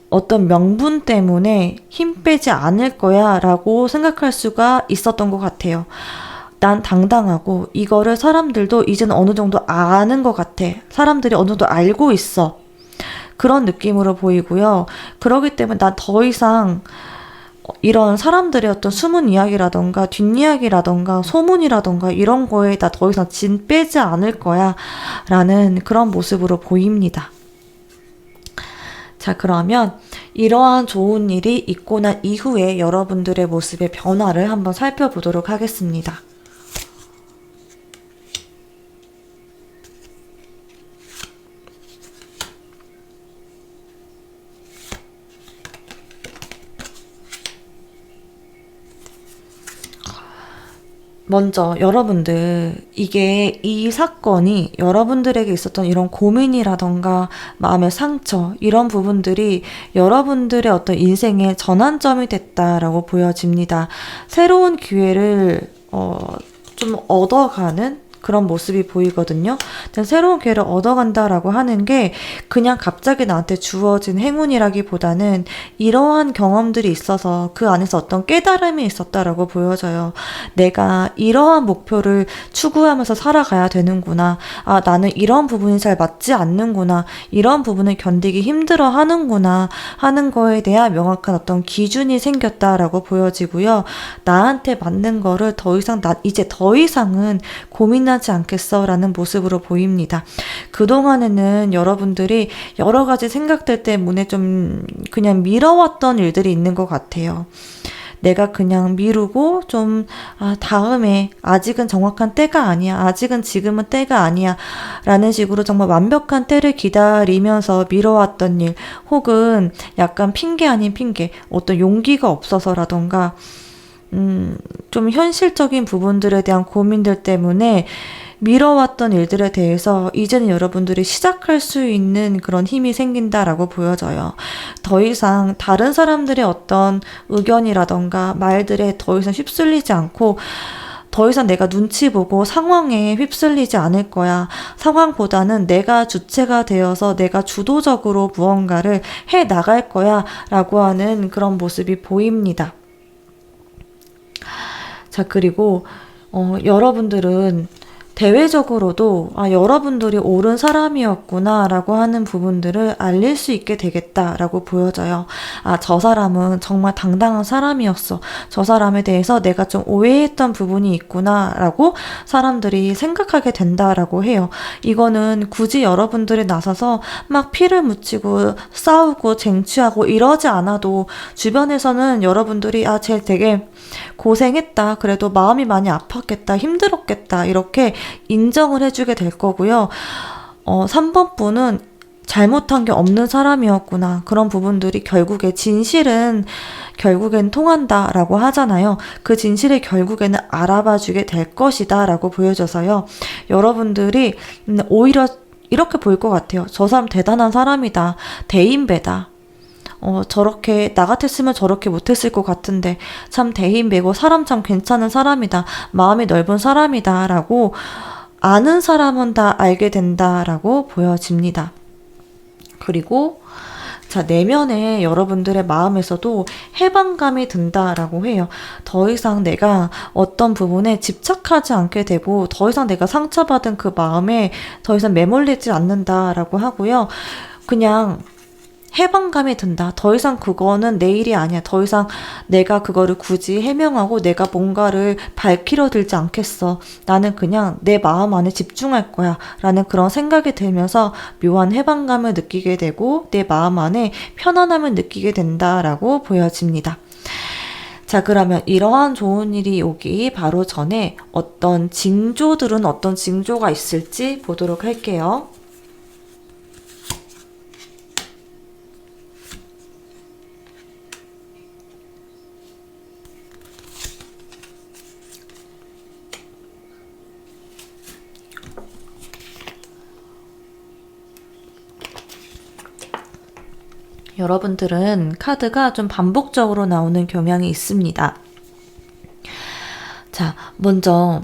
어떤 명분 때문에 힘 빼지 않을 거야 라고 생각할 수가 있었던 것 같아요. 난 당당하고 이거를 사람들도 이제는 어느 정도 아는 것 같아. 사람들이 어느 정도 알고 있어. 그런 느낌으로 보이고요. 그렇기 때문에 난 더 이상 이런 사람들의 어떤 숨은 이야기라던가 뒷이야기라던가 소문이라던가 이런 거에 나 더 이상 진 빼지 않을 거야 라는 그런 모습으로 보입니다. 자, 그러면 이러한 좋은 일이 있고 난 이후에 여러분들의 모습의 변화를 한번 살펴보도록 하겠습니다. 먼저 여러분들 이 사건이 여러분들에게 있었던 이런 고민이라던가 마음의 상처 이런 부분들이 여러분들의 어떤 인생의 전환점이 됐다라고 보여집니다. 새로운 기회를 좀 얻어가는 그런 모습이 보이거든요. 새로운 기회를 얻어간다라고 하는 게 그냥 갑자기 나한테 주어진 행운이라기보다는 이러한 경험들이 있어서 그 안에서 어떤 깨달음이 있었다라고 보여져요. 내가 이러한 목표를 추구하면서 살아가야 되는구나. 아, 나는 이런 부분이 잘 맞지 않는구나. 이런 부분을 견디기 힘들어 하는구나. 하는 거에 대한 명확한 어떤 기준이 생겼다라고 보여지고요. 나한테 맞는 거를 이제 더 이상은 고민하지 않겠어 라는 모습으로 보입니다. 그동안에는 여러분들이 여러 가지 생각들 때문에 좀 그냥 미뤄왔던 일들이 있는 것 같아요. 내가 그냥 미루고 다음에 아직은 정확한 때가 아니야. 아직은 지금은 때가 아니야. 라는 식으로 정말 완벽한 때를 기다리면서 미뤄왔던 일 혹은 약간 핑계 아닌 핑계 어떤 용기가 없어서라던가 좀 현실적인 부분들에 대한 고민들 때문에 미뤄왔던 일들에 대해서 이제는 여러분들이 시작할 수 있는 그런 힘이 생긴다라고 보여져요. 더 이상 다른 사람들의 어떤 의견이라던가 말들에 더 이상 휩쓸리지 않고 더 이상 내가 눈치 보고 상황에 휩쓸리지 않을 거야. 상황보다는 내가 주체가 되어서 내가 주도적으로 무언가를 해 나갈 거야 라고 하는 그런 모습이 보입니다. 자, 그리고 여러분들은 대외적으로도 여러분들이 옳은 사람이었구나 라고 하는 부분들을 알릴 수 있게 되겠다라고 보여져요. 저 사람은 정말 당당한 사람이었어. 저 사람에 대해서 내가 좀 오해했던 부분이 있구나 라고 사람들이 생각하게 된다라고 해요. 이거는 굳이 여러분들이 나서서 막 피를 묻히고 싸우고 쟁취하고 이러지 않아도 주변에서는 여러분들이 쟤 되게 고생했다. 그래도 마음이 많이 아팠겠다. 힘들었겠다. 이렇게 인정을 해주게 될 거고요. 3번 분은 잘못한 게 없는 사람이었구나. 그런 부분들이 결국에 진실은 결국엔 통한다라고 하잖아요. 그 진실을 결국에는 알아봐주게 될 것이다라고 보여져서요. 여러분들이 오히려 이렇게 보일 것 같아요. 저 사람 대단한 사람이다. 대인배다. 저렇게 나 같았으면 저렇게 못했을 것 같은데 참 대인배고 사람 참 괜찮은 사람이다. 마음이 넓은 사람이다. 라고 아는 사람은 다 알게 된다라고 보여집니다. 그리고 내면에 여러분들의 마음에서도 해방감이 든다라고 해요. 더 이상 내가 어떤 부분에 집착하지 않게 되고 더 이상 내가 상처받은 그 마음에 더 이상 매몰리지 않는다라고 하고요. 그냥 해방감이 든다. 더 이상 그거는 내 일이 아니야. 더 이상 내가 그거를 굳이 해명하고 내가 뭔가를 밝히려 들지 않겠어. 나는 그냥 내 마음 안에 집중할 거야. 라는 그런 생각이 들면서 묘한 해방감을 느끼게 되고 내 마음 안에 편안함을 느끼게 된다라고 보여집니다. 그러면 이러한 좋은 일이 오기 바로 전에 어떤 징조들은 어떤 징조가 있을지 보도록 할게요. 여러분들은 카드가 좀 반복적으로 나오는 경향이 있습니다. 먼저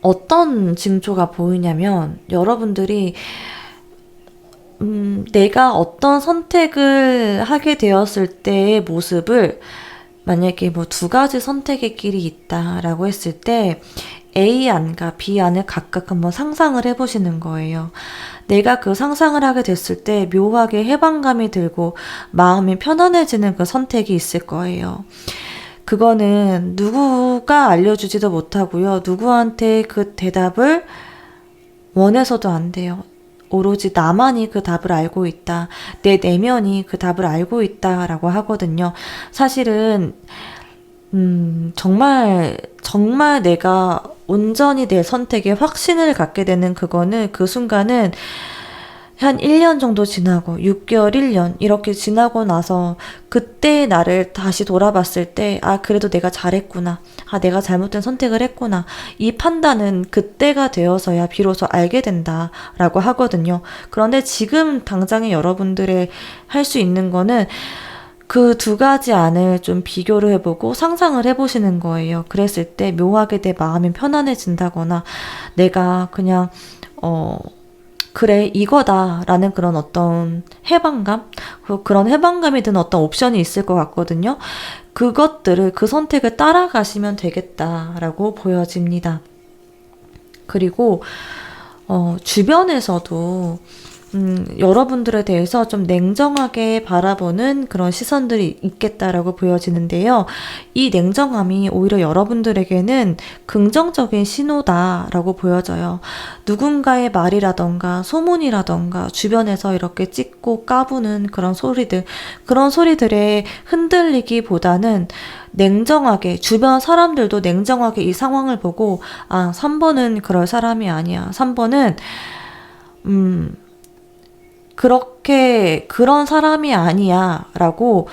어떤 징조가 보이냐면 여러분들이 내가 어떤 선택을 하게 되었을 때의 모습을 만약에 두 가지 선택의 길이 있다라고 했을 때 A 안과 B 안을 각각 한번 상상을 해보시는 거예요. 내가 그 상상을 하게 됐을 때 묘하게 해방감이 들고 마음이 편안해지는 그 선택이 있을 거예요. 그거는 누구가 알려주지도 못하고요. 누구한테 그 대답을 원해서도 안 돼요. 오로지 나만이 그 답을 알고 있다. 내 내면이 그 답을 알고 있다라고 하거든요. 사실은 정말 내가 온전히 내 선택에 확신을 갖게 되는 그거는 그 순간은 한 1년 정도 지나고 6개월, 1년 이렇게 지나고 나서 그때의 나를 다시 돌아봤을 때 그래도 내가 잘했구나. 내가 잘못된 선택을 했구나. 이 판단은 그때가 되어서야 비로소 알게 된다라고 하거든요. 그런데 지금 당장에 여러분들의 할 수 있는 거는 그 두 가지 안을 좀 비교를 해보고 상상을 해보시는 거예요. 그랬을 때 묘하게 내 마음이 편안해진다거나 내가 그냥 그래 이거다라는 그런 어떤 해방감? 그런 해방감이 드는 어떤 옵션이 있을 것 같거든요. 그것들을 그 선택을 따라가시면 되겠다라고 보여집니다. 그리고 주변에서도 여러분들에 대해서 좀 냉정하게 바라보는 그런 시선들이 있겠다라고 보여지는데요. 이 냉정함이 오히려 여러분들에게는 긍정적인 신호다라고 보여져요. 누군가의 말이라던가 소문이라던가 주변에서 이렇게 찍고 까부는 그런 소리들에 흔들리기보다는 냉정하게 주변 사람들도 냉정하게 이 상황을 보고 3번은 그럴 사람이 아니야. 3번은 그런 사람이 아니야 라고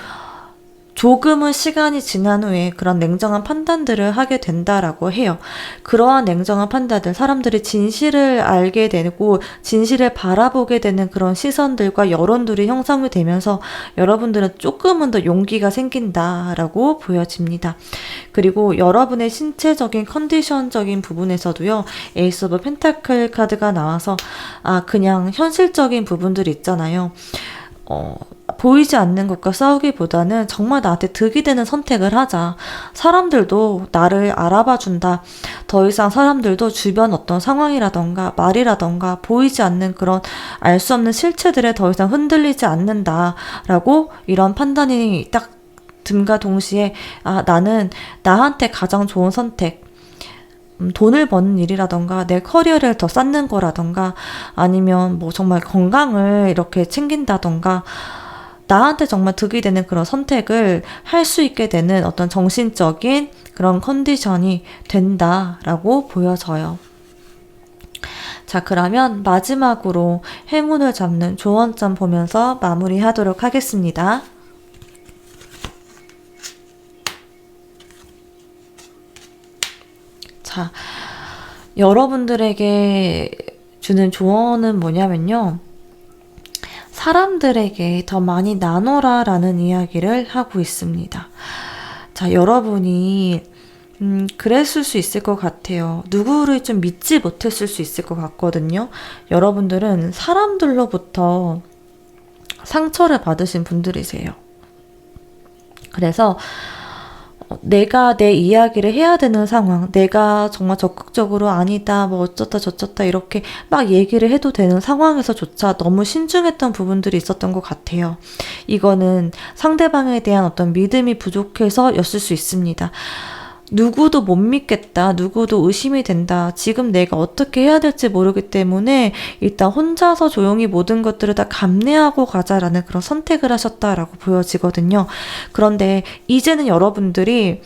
조금은 시간이 지난 후에 그런 냉정한 판단들을 하게 된다라고 해요. 그러한 냉정한 판단들, 사람들이 진실을 알게 되고 진실을 바라보게 되는 그런 시선들과 여론들이 형성이 되면서 여러분들은 조금은 더 용기가 생긴다라고 보여집니다. 그리고 여러분의 신체적인 컨디션적인 부분에서도요. 에이스 오브 펜타클 카드가 나와서 그냥 현실적인 부분들이 있잖아요. 보이지 않는 것과 싸우기보다는 정말 나한테 득이 되는 선택을 하자. 사람들도 나를 알아봐 준다. 더 이상 사람들도 주변 어떤 상황이라던가 말이라던가 보이지 않는 그런 알 수 없는 실체들에 더 이상 흔들리지 않는다라고 이런 판단이 딱 듦과 동시에 나는 나한테 가장 좋은 선택, 돈을 버는 일이라던가 내 커리어를 더 쌓는 거라던가 아니면 뭐 정말 건강을 이렇게 챙긴다던가 나한테 정말 득이 되는 그런 선택을 할 수 있게 되는 어떤 정신적인 그런 컨디션이 된다라고 보여져요. 자, 그러면 마지막으로 행운을 잡는 조언점 보면서 마무리하도록 하겠습니다. 자, 여러분들에게 주는 조언은 뭐냐면요. 사람들에게 더 많이 나눠라 라는 이야기를 하고 있습니다. 자, 여러분이 그랬을 수 있을 것 같아요. 누구를 좀 믿지 못했을 수 있을 것 같거든요. 여러분들은 사람들로부터 상처를 받으신 분들이세요. 그래서 내가 내 이야기를 해야 되는 상황, 내가 정말 적극적으로 아니다, 뭐 어쩌다 저쩌다 이렇게 막 얘기를 해도 되는 상황에서조차 너무 신중했던 부분들이 있었던 것 같아요. 이거는 상대방에 대한 어떤 믿음이 부족해서였을 수 있습니다. 누구도 못 믿겠다, 누구도 의심이 된다, 지금 내가 어떻게 해야 될지 모르기 때문에 일단 혼자서 조용히 모든 것들을 다 감내하고 가자라는 그런 선택을 하셨다라고 보여지거든요. 그런데 이제는 여러분들이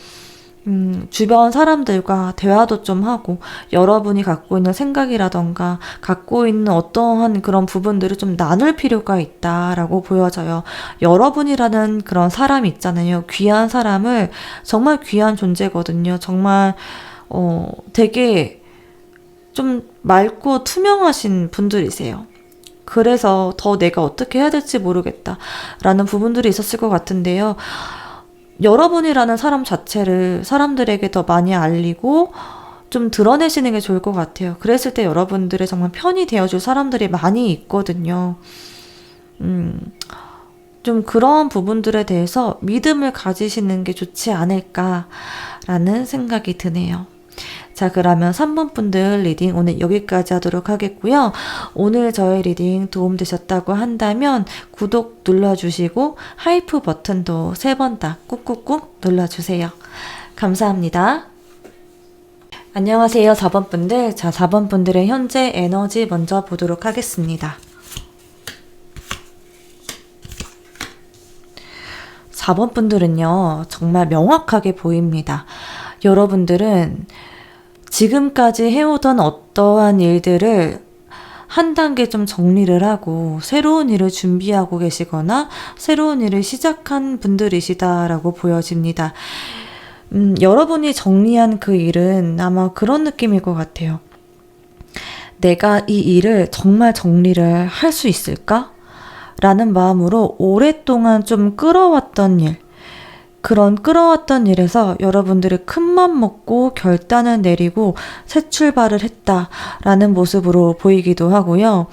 주변 사람들과 대화도 좀 하고 여러분이 갖고 있는 생각이라던가 갖고 있는 어떠한 그런 부분들을 좀 나눌 필요가 있다라고 보여져요. 여러분이라는 그런 사람이 있잖아요. 귀한 사람을 정말 귀한 존재거든요. 정말 되게 좀 맑고 투명하신 분들이세요. 그래서 더 내가 어떻게 해야 될지 모르겠다라는 부분들이 있었을 것 같은데요. 여러분이라는 사람 자체를 사람들에게 더 많이 알리고 좀 드러내시는 게 좋을 것 같아요. 그랬을 때 여러분들의 정말 편이 되어줄 사람들이 많이 있거든요. 좀 그런 부분들에 대해서 믿음을 가지시는 게 좋지 않을까라는 생각이 드네요. 자, 그러면 3번 분들 리딩 오늘 여기까지 하도록 하겠고요. 오늘 저의 리딩 도움되셨다고 한다면 구독 눌러주시고 하이프 버튼도 3번 다 꾹꾹꾹 눌러주세요. 감사합니다. 안녕하세요, 4번 분들. 자, 4번 분들의 현재 에너지 먼저 보도록 하겠습니다. 4번 분들은요, 정말 명확하게 보입니다. 여러분들은 지금까지 해오던 어떠한 일들을 한 단계 좀 정리를 하고 새로운 일을 준비하고 계시거나 새로운 일을 시작한 분들이시다라고 보여집니다. 여러분이 정리한 그 일은 아마 그런 느낌일 것 같아요. 내가 이 일을 정말 정리를 할 수 있을까? 라는 마음으로 오랫동안 좀 끌어왔던 일, 그런 끌어왔던 일에서 여러분들이 큰맘 먹고 결단을 내리고 새 출발을 했다라는 모습으로 보이기도 하고요.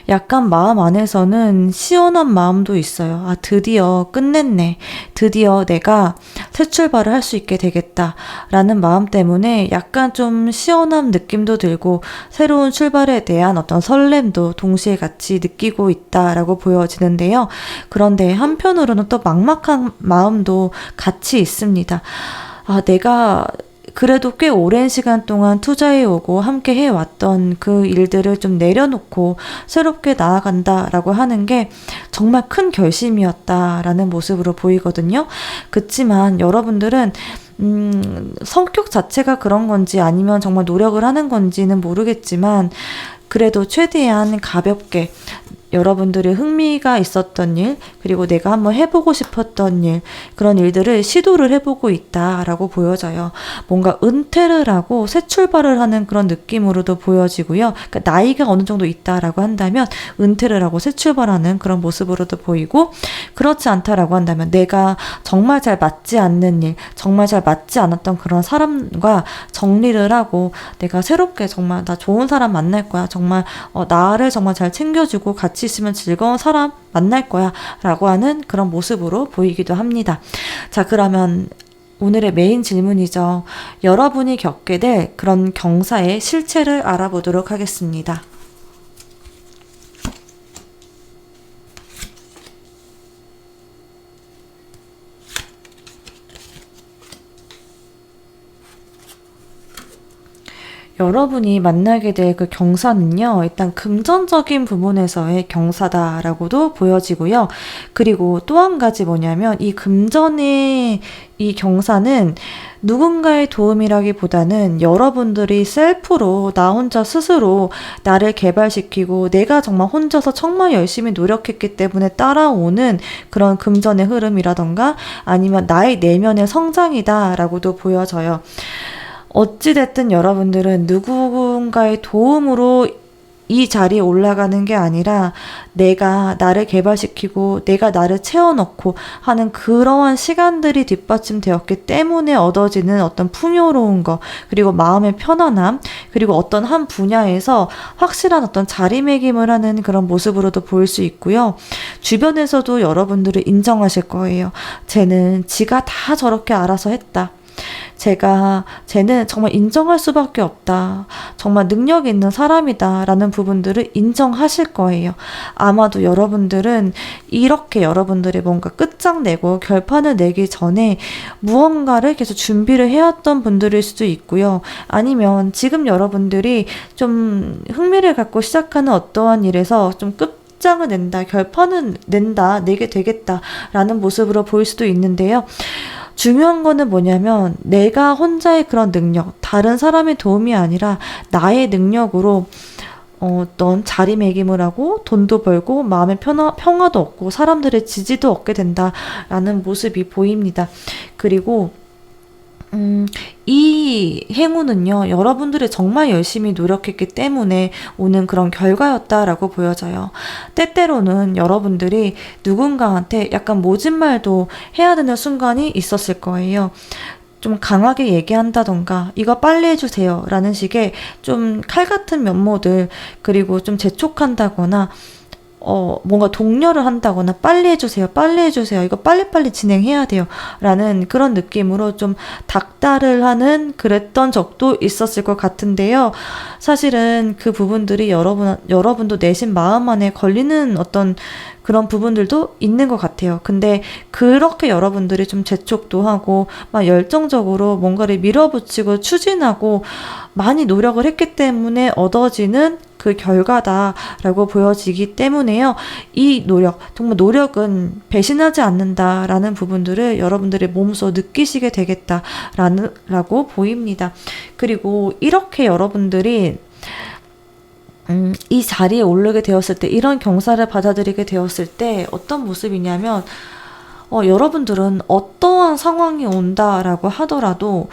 약간 마음 안에서는 시원한 마음도 있어요. 드디어 끝냈네. 드디어 내가 새 출발을 할 수 있게 되겠다라는 마음 때문에 약간 좀 시원한 느낌도 들고 새로운 출발에 대한 어떤 설렘도 동시에 같이 느끼고 있다라고 보여지는데요. 그런데 한편으로는 또 막막한 마음도 같이 있습니다. 내가 그래도 꽤 오랜 시간 동안 투자해오고 함께 해왔던 그 일들을 좀 내려놓고 새롭게 나아간다라고 하는 게 정말 큰 결심이었다라는 모습으로 보이거든요. 그치만 여러분들은 성격 자체가 그런 건지 아니면 정말 노력을 하는 건지는 모르겠지만 그래도 최대한 가볍게 여러분들의 흥미가 있었던 일, 그리고 내가 한번 해보고 싶었던 일, 그런 일들을 시도를 해보고 있다라고 보여져요. 뭔가 은퇴를 하고 새 출발을 하는 그런 느낌으로도 보여지고요. 그러니까 나이가 어느 정도 있다라고 한다면 은퇴를 하고 새 출발하는 그런 모습으로도 보이고, 그렇지 않다라고 한다면 내가 정말 잘 맞지 않는 일, 정말 잘 맞지 않았던 그런 사람과 정리를 하고 내가 새롭게 정말 나 좋은 사람 만날 거야. 정말 나를 정말 잘 챙겨주고 같이 있으면 즐거운 사람 만날 거야 라고 하는 그런 모습으로 보이기도 합니다. 자, 그러면 오늘의 메인 질문이죠. 여러분이 겪게 될 그런 경사의 실체를 알아보도록 하겠습니다. 여러분이 만나게 될 그 경사는요, 일단 금전적인 부분에서의 경사다라고도 보여지고요. 그리고 또 한 가지 뭐냐면, 이 금전의 이 경사는 누군가의 도움이라기보다는 여러분들이 셀프로 나 혼자 스스로 나를 개발시키고 내가 정말 혼자서 정말 열심히 노력했기 때문에 따라오는 그런 금전의 흐름이라던가 아니면 나의 내면의 성장이다라고도 보여져요. 어찌됐든 여러분들은 누군가의 도움으로 이 자리에 올라가는 게 아니라 내가 나를 개발시키고 내가 나를 채워넣고 하는 그러한 시간들이 뒷받침되었기 때문에 얻어지는 어떤 풍요로운 거, 그리고 마음의 편안함, 그리고 어떤 한 분야에서 확실한 어떤 자리매김을 하는 그런 모습으로도 보일 수 있고요. 주변에서도 여러분들을 인정하실 거예요. 쟤는 지가 다 저렇게 알아서 했다. 쟤는 정말 인정할 수밖에 없다. 정말 능력 있는 사람이다. 라는 부분들을 인정하실 거예요. 아마도 여러분들은 이렇게 여러분들이 뭔가 끝장내고 결판을 내기 전에 무언가를 계속 준비를 해왔던 분들일 수도 있고요. 아니면 지금 여러분들이 좀 흥미를 갖고 시작하는 어떠한 일에서 좀 끝장을 낸다, 결판을 내게 되겠다라는 모습으로 보일 수도 있는데요. 중요한 거는 뭐냐면 내가 혼자의 그런 능력, 다른 사람의 도움이 아니라 나의 능력으로 어떤 자리매김을 하고 돈도 벌고 마음의 평화도 얻고 사람들의 지지도 얻게 된다라는 모습이 보입니다. 그리고 이 행운은요, 여러분들이 정말 열심히 노력했기 때문에 오는 그런 결과였다라고 보여져요. 때때로는 여러분들이 누군가한테 약간 모진 말도 해야 되는 순간이 있었을 거예요. 좀 강하게 얘기한다던가 이거 빨리 해주세요 라는 식의 좀 칼 같은 면모들, 그리고 좀 재촉한다거나 뭔가 독려를 한다거나 빨리 해주세요, 이거 빨리빨리 진행해야 돼요 라는 그런 느낌으로 좀 닥달을 하는 그랬던 적도 있었을 것 같은데요. 사실은 그 부분들이 여러분도 내심 마음 안에 걸리는 어떤 그런 부분들도 있는 것 같아요. 근데 그렇게 여러분들이 좀 재촉도 하고 막 열정적으로 뭔가를 밀어붙이고 추진하고 많이 노력을 했기 때문에 얻어지는 그 결과다라고 보여지기 때문에요. 이 노력, 정말 노력은 배신하지 않는다라는 부분들을 여러분들의 몸소 느끼시게 되겠다라고 보입니다. 그리고 이렇게 여러분들이 이 자리에 오르게 되었을 때, 이런 경사를 받아들이게 되었을 때 어떤 모습이냐면 여러분들은 어떠한 상황이 온다라고 하더라도,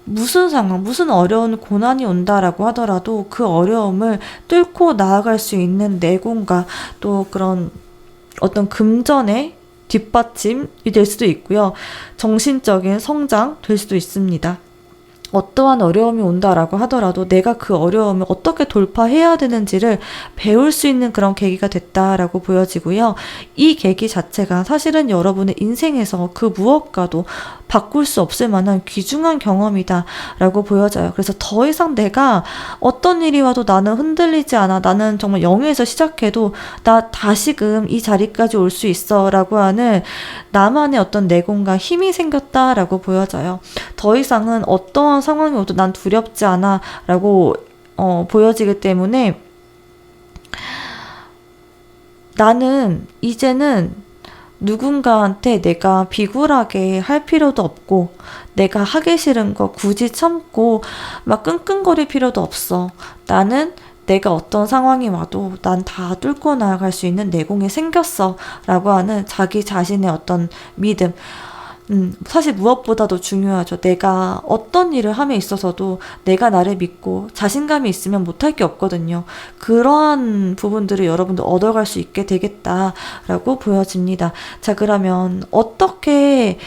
무슨 상황, 무슨 어려운 고난이 온다라고 하더라도 그 어려움을 뚫고 나아갈 수 있는 내공과 또 그런 어떤 금전의 뒷받침이 될 수도 있고요. 정신적인 성장 될 수도 있습니다. 어떠한 어려움이 온다라고 하더라도 내가 그 어려움을 어떻게 돌파해야 되는지를 배울 수 있는 그런 계기가 됐다라고 보여지고요. 이 계기 자체가 사실은 여러분의 인생에서 그 무엇과도 바꿀 수 없을 만한 귀중한 경험이다라고 보여져요. 그래서 더 이상 내가 어떤 일이 와도 나는 흔들리지 않아. 나는 정말 0에서 시작해도 나 다시금 이 자리까지 올 수 있어 라고 하는 나만의 어떤 내공과 힘이 생겼다라고 보여져요. 더 이상은 어떠한 상황이 오도 난 두렵지 않아 라고 보여지기 때문에 나는 이제는 누군가한테 내가 비굴하게 할 필요도 없고 내가 하기 싫은 거 굳이 참고 막 끙끙거릴 필요도 없어. 나는 내가 어떤 상황이 와도 난 다 뚫고 나아갈 수 있는 내공이 생겼어 라고 하는 자기 자신의 어떤 믿음. 사실 무엇보다도 중요하죠. 내가 어떤 일을 함에 있어서도 내가 나를 믿고 자신감이 있으면 못할 게 없거든요. 그러한 부분들을 여러분도 얻어갈 수 있게 되겠다라고 보여집니다. 자, 그러면 어떻게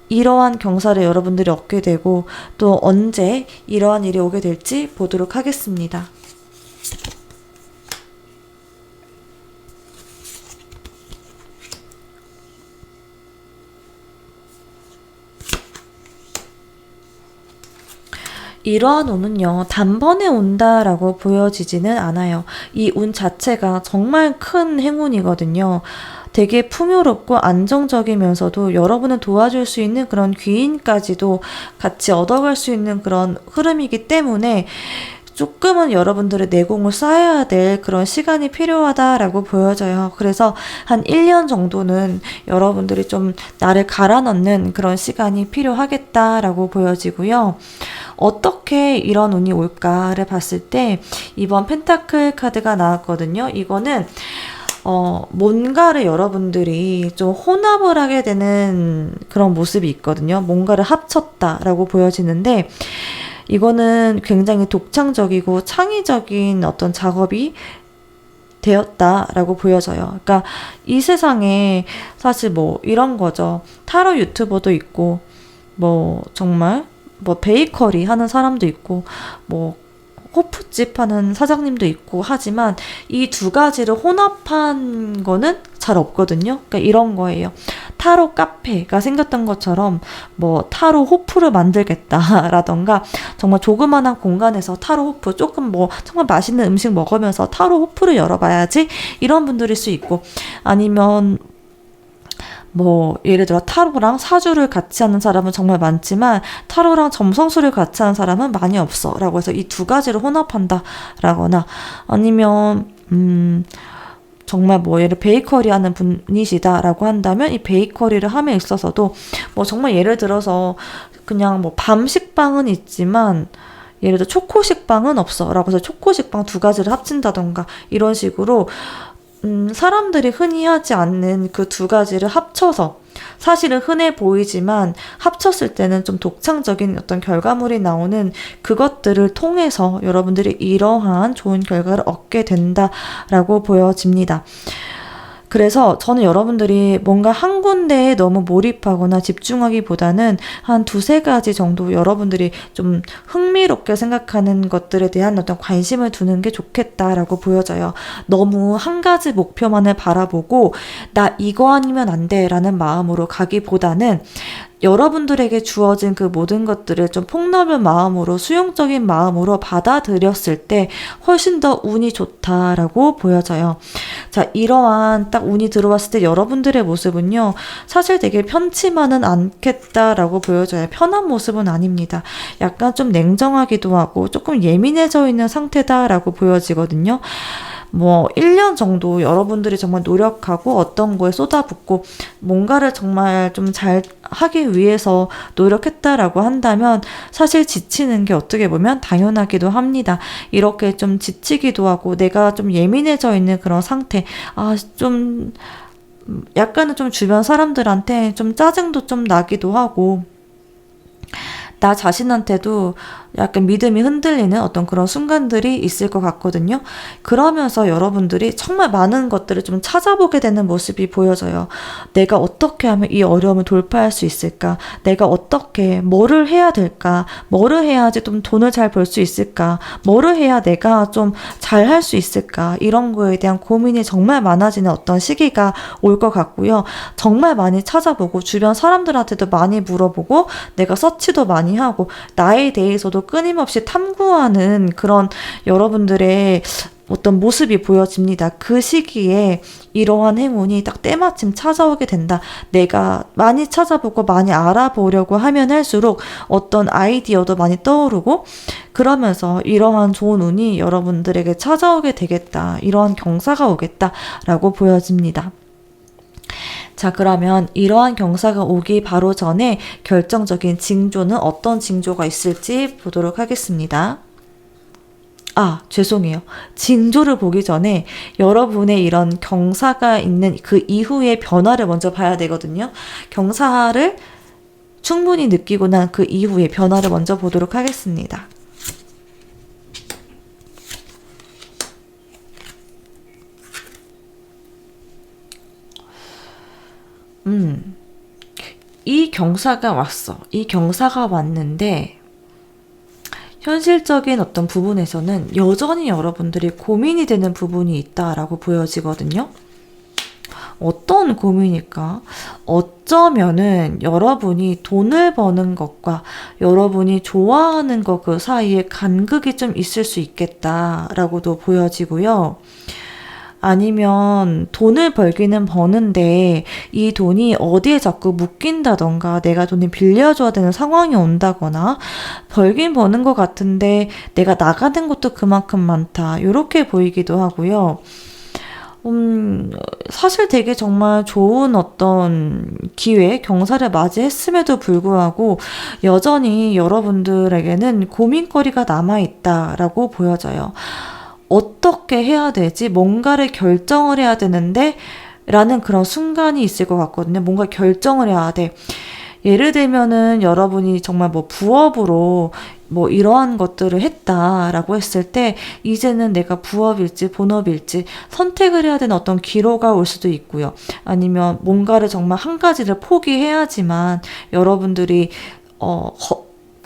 이러한 경사를 여러분들이 얻게 되고 또 언제 이러한 일이 오게 될지 보도록 하겠습니다. 이러한 운은요, 단번에 온다라고 보여지지는 않아요. 이 운 자체가 정말 큰 행운이거든요. 되게 풍요롭고 안정적이면서도 여러분을 도와줄 수 있는 그런 귀인까지도 같이 얻어갈 수 있는 그런 흐름이기 때문에 조금은 여러분들의 내공을 쌓아야 될 그런 시간이 필요하다라고 보여져요. 그래서 한 1년 정도는 여러분들이 좀 나를 갈아 넣는 그런 시간이 필요하겠다라고 보여지고요. 어떻게 이런 운이 올까를 봤을 때 이번 펜타클 카드가 나왔거든요. 이거는 뭔가를 여러분들이 좀 혼합을 하게 되는 그런 모습이 있거든요. 뭔가를 합쳤다라고 보여지는데 이거는 굉장히 독창적이고 창의적인 어떤 작업이 되었다라고 보여져요. 그러니까 이 세상에 사실 뭐 이런 거죠. 타로 유튜버도 있고 정말 베이커리 하는 사람도 있고 호프집 하는 사장님도 있고 하지만 이 두 가지를 혼합한 거는 잘 없거든요. 그러니까 이런 거예요. 타로 카페가 생겼던 것처럼 타로 호프를 만들겠다라던가 정말 조그만한 공간에서 타로 호프 조금 정말 맛있는 음식 먹으면서 타로 호프를 열어봐야지 이런 분들일 수 있고 아니면 예를 들어 타로랑 사주를 같이 하는 사람은 정말 많지만 타로랑 점성술을 같이 하는 사람은 많이 없어 라고 해서 이 두 가지를 혼합한다 라거나 아니면 정말 예를 베이커리 하는 분이시다 라고 한다면 이 베이커리를 함에 있어서도 정말 예를 들어서 그냥 밤식빵은 있지만 예를 들어 초코식빵은 없어 라고 해서 초코식빵 두 가지를 합친다던가 이런 식으로 사람들이 흔히 하지 않는 그 두 가지를 합쳐서 사실은 흔해 보이지만 합쳤을 때는 좀 독창적인 어떤 결과물이 나오는 그것들을 통해서 여러분들이 이러한 좋은 결과를 얻게 된다라고 보여집니다. 그래서 저는 여러분들이 뭔가 한 군데에 너무 몰입하거나 집중하기보다는 한 두세 가지 정도 여러분들이 좀 흥미롭게 생각하는 것들에 대한 어떤 관심을 두는 게 좋겠다라고 보여져요. 너무 한 가지 목표만을 바라보고 나 이거 아니면 안 돼라는 마음으로 가기보다는 여러분들에게 주어진 그 모든 것들을 좀 폭넓은 마음으로 수용적인 마음으로 받아들였을 때 훨씬 더 운이 좋다라고 보여져요. 자, 이러한 딱 운이 들어왔을 때 여러분들의 모습은요, 사실 되게 편치만은 않겠다라고 보여져요. 편한 모습은 아닙니다. 약간 좀 냉정하기도 하고 조금 예민해져 있는 상태다라고 보여지거든요. 1년 정도 여러분들이 정말 노력하고 어떤 거에 쏟아붓고 뭔가를 정말 좀 잘 하기 위해서 노력했다라고 한다면 사실 지치는 게 어떻게 보면 당연하기도 합니다. 이렇게 좀 지치기도 하고 내가 좀 예민해져 있는 그런 상태, 좀 약간은 좀 주변 사람들한테 좀 짜증도 좀 나기도 하고 나 자신한테도 약간 믿음이 흔들리는 어떤 그런 순간들이 있을 것 같거든요. 그러면서 여러분들이 정말 많은 것들을 좀 찾아보게 되는 모습이 보여져요. 내가 어떻게 하면 이 어려움을 돌파할 수 있을까? 내가 어떻게, 뭐를 해야 될까? 뭐를 해야지 좀 돈을 잘 벌 수 있을까? 뭐를 해야 내가 좀 잘 할 수 있을까? 이런 거에 대한 고민이 정말 많아지는 어떤 시기가 올 것 같고요. 정말 많이 찾아보고 주변 사람들한테도 많이 물어보고 내가 서치도 많이 하고 나에 대해서도 끊임없이 탐구하는 그런 여러분들의 어떤 모습이 보여집니다. 그 시기에 이러한 행운이 딱 때마침 찾아오게 된다. 내가 많이 찾아보고 많이 알아보려고 하면 할수록 어떤 아이디어도 많이 떠오르고 그러면서 이러한 좋은 운이 여러분들에게 찾아오게 되겠다. 이러한 경사가 오겠다라고 보여집니다. 자, 그러면 이러한 경사가 오기 바로 전에 결정적인 징조는 어떤 징조가 있을지 보도록 하겠습니다. 죄송해요. 징조를 보기 전에 여러분의 이런 경사가 있는 그 이후의 변화를 먼저 봐야 되거든요. 경사를 충분히 느끼고 난 그 이후의 변화를 먼저 보도록 하겠습니다. 이 경사가 왔어. 이 경사가 왔는데 현실적인 어떤 부분에서는 여전히 여러분들이 고민이 되는 부분이 있다라고 보여지거든요. 어떤 고민일까? 어쩌면은 여러분이 돈을 버는 것과 여러분이 좋아하는 것 그 사이에 간극이 좀 있을 수 있겠다라고도 보여지고요. 아니면 돈을 벌기는 버는데 이 돈이 어디에 자꾸 묶인다던가 내가 돈을 빌려줘야 되는 상황이 온다거나 벌긴 버는 것 같은데 내가 나가는 것도 그만큼 많다. 이렇게 보이기도 하고요. 사실 되게 정말 좋은 어떤 기회, 경사를 맞이했음에도 불구하고 여전히 여러분들에게는 고민거리가 남아있다라고 보여져요. 어떻게 해야 되지? 뭔가를 결정을 해야 되는데 라는 그런 순간이 있을 것 같거든요. 뭔가 결정을 해야 돼. 예를 들면은 여러분이 정말 뭐 부업으로 뭐 이러한 것들을 했다라고 했을 때 이제는 내가 부업일지 본업일지 선택을 해야 되는 어떤 기로가 올 수도 있고요. 아니면 뭔가를 정말 한 가지를 포기해야지만 여러분들이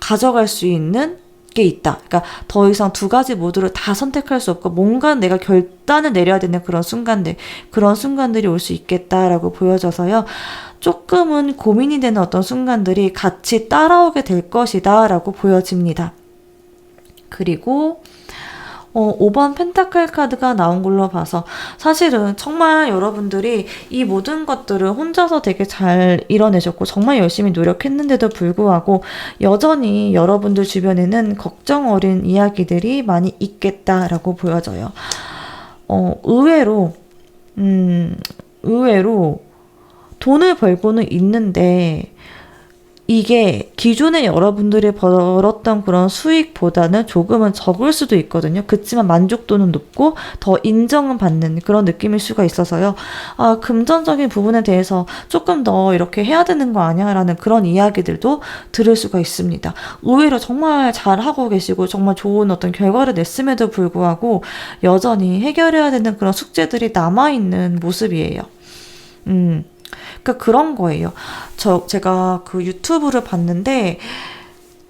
가져갈 수 있는 게 있다. 그러니까 더 이상 두 가지 모두를 다 선택할 수 없고 뭔가 내가 결단을 내려야 되는 그런 순간들이 올 수 있겠다라고 보여져서요. 조금은 고민이 되는 어떤 순간들이 같이 따라오게 될 것이다 라고 보여집니다. 그리고 5번 펜타클 카드가 나온 걸로 봐서 사실은 정말 여러분들이 이 모든 것들을 혼자서 되게 잘 이뤄내셨고 정말 열심히 노력했는데도 불구하고 여전히 여러분들 주변에는 걱정 어린 이야기들이 많이 있겠다라고 보여져요. 의외로 돈을 벌고는 있는데 이게 기존에 여러분들이 벌었던 그런 수익보다는 조금은 적을 수도 있거든요. 그치만 만족도는 높고 더 인정은 받는 그런 느낌일 수가 있어서요. 금전적인 부분에 대해서 조금 더 이렇게 해야 되는 거 아니야? 라는 그런 이야기들도 들을 수가 있습니다. 의외로 정말 잘하고 계시고 정말 좋은 어떤 결과를 냈음에도 불구하고 여전히 해결해야 되는 그런 숙제들이 남아있는 모습이에요. 그러니까 그런 거예요. 제가 그 유튜브를 봤는데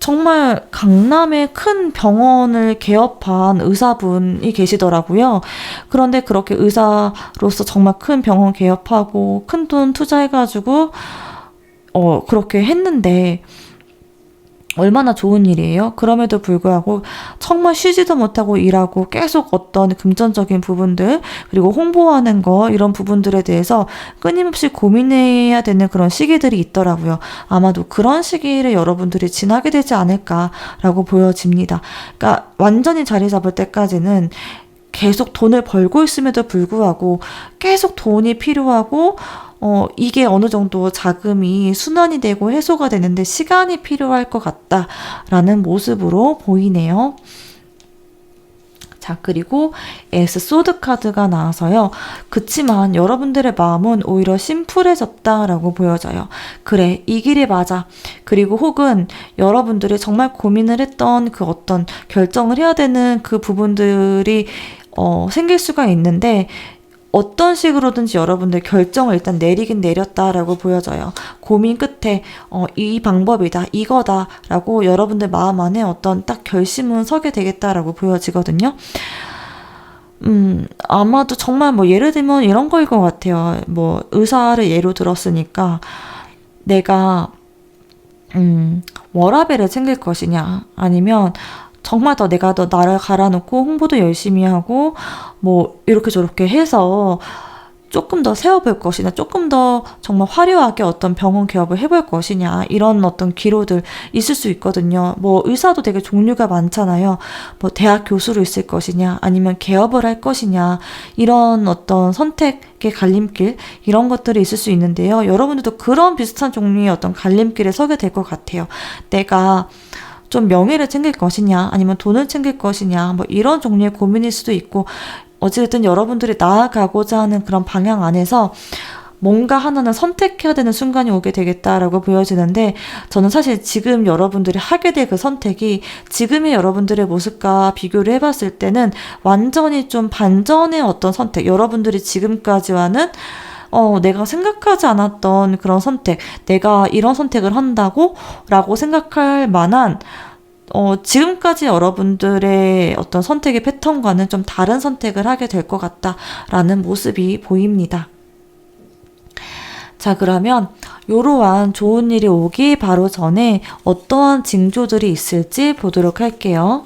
정말 강남의 큰 병원을 개업한 의사분이 계시더라고요. 그런데 그렇게 의사로서 정말 큰 병원 개업하고 큰 돈 투자해가지고 그렇게 했는데 얼마나 좋은 일이에요. 그럼에도 불구하고 정말 쉬지도 못하고 일하고 계속 어떤 금전적인 부분들 그리고 홍보하는 거 이런 부분들에 대해서 끊임없이 고민해야 되는 그런 시기들이 있더라고요. 아마도 그런 시기를 여러분들이 지나게 되지 않을까라고 보여집니다. 그러니까 완전히 자리 잡을 때까지는 계속 돈을 벌고 있음에도 불구하고 계속 돈이 필요하고 이게 어느 정도 자금이 순환이 되고 해소가 되는데 시간이 필요할 것 같다라는 모습으로 보이네요. 자, 그리고 에스 소드 카드가 나와서요. 그치만 여러분들의 마음은 오히려 심플해졌다라고 보여져요. 그래, 이 길이 맞아. 그리고 혹은 여러분들이 정말 고민을 했던 그 어떤 결정을 해야 되는 그 부분들이 생길 수가 있는데 어떤 식으로든지 여러분들 결정을 일단 내리긴 내렸다라고 보여져요. 고민 끝에 이 방법이다, 이거다라고 여러분들 마음 안에 어떤 딱 결심은 서게 되겠다라고 보여지거든요. 아마도 정말 뭐 예를 들면 이런 거일 것 같아요. 뭐 의사를 예로 들었으니까 내가 워라밸을 챙길 것이냐 아니면 정말 더 내가 더 나를 갈아놓고 홍보도 열심히 하고 뭐 이렇게 저렇게 해서 조금 더 세워볼 것이냐 조금 더 정말 화려하게 어떤 병원 개업을 해볼 것이냐 이런 어떤 기로들 있을 수 있거든요. 뭐 의사도 되게 종류가 많잖아요. 뭐 대학 교수로 있을 것이냐 아니면 개업을 할 것이냐 이런 어떤 선택의 갈림길 이런 것들이 있을 수 있는데요. 여러분들도 그런 비슷한 종류의 어떤 갈림길에 서게 될 것 같아요. 내가 좀 명예를 챙길 것이냐 아니면 돈을 챙길 것이냐 뭐 이런 종류의 고민일 수도 있고 어쨌든 여러분들이 나아가고자 하는 그런 방향 안에서 뭔가 하나는 선택해야 되는 순간이 오게 되겠다라고 보여지는데 저는 사실 지금 여러분들이 하게 될 그 선택이 지금의 여러분들의 모습과 비교를 해봤을 때는 완전히 좀 반전의 어떤 선택 여러분들이 지금까지와는 내가 생각하지 않았던 그런 선택, 내가 이런 선택을 한다고? 라고 생각할 만한, 지금까지 여러분들의 어떤 선택의 패턴과는 좀 다른 선택을 하게 될 것 같다라는 모습이 보입니다. 자, 그러면 이러한 좋은 일이 오기 바로 전에 어떠한 징조들이 있을지 보도록 할게요.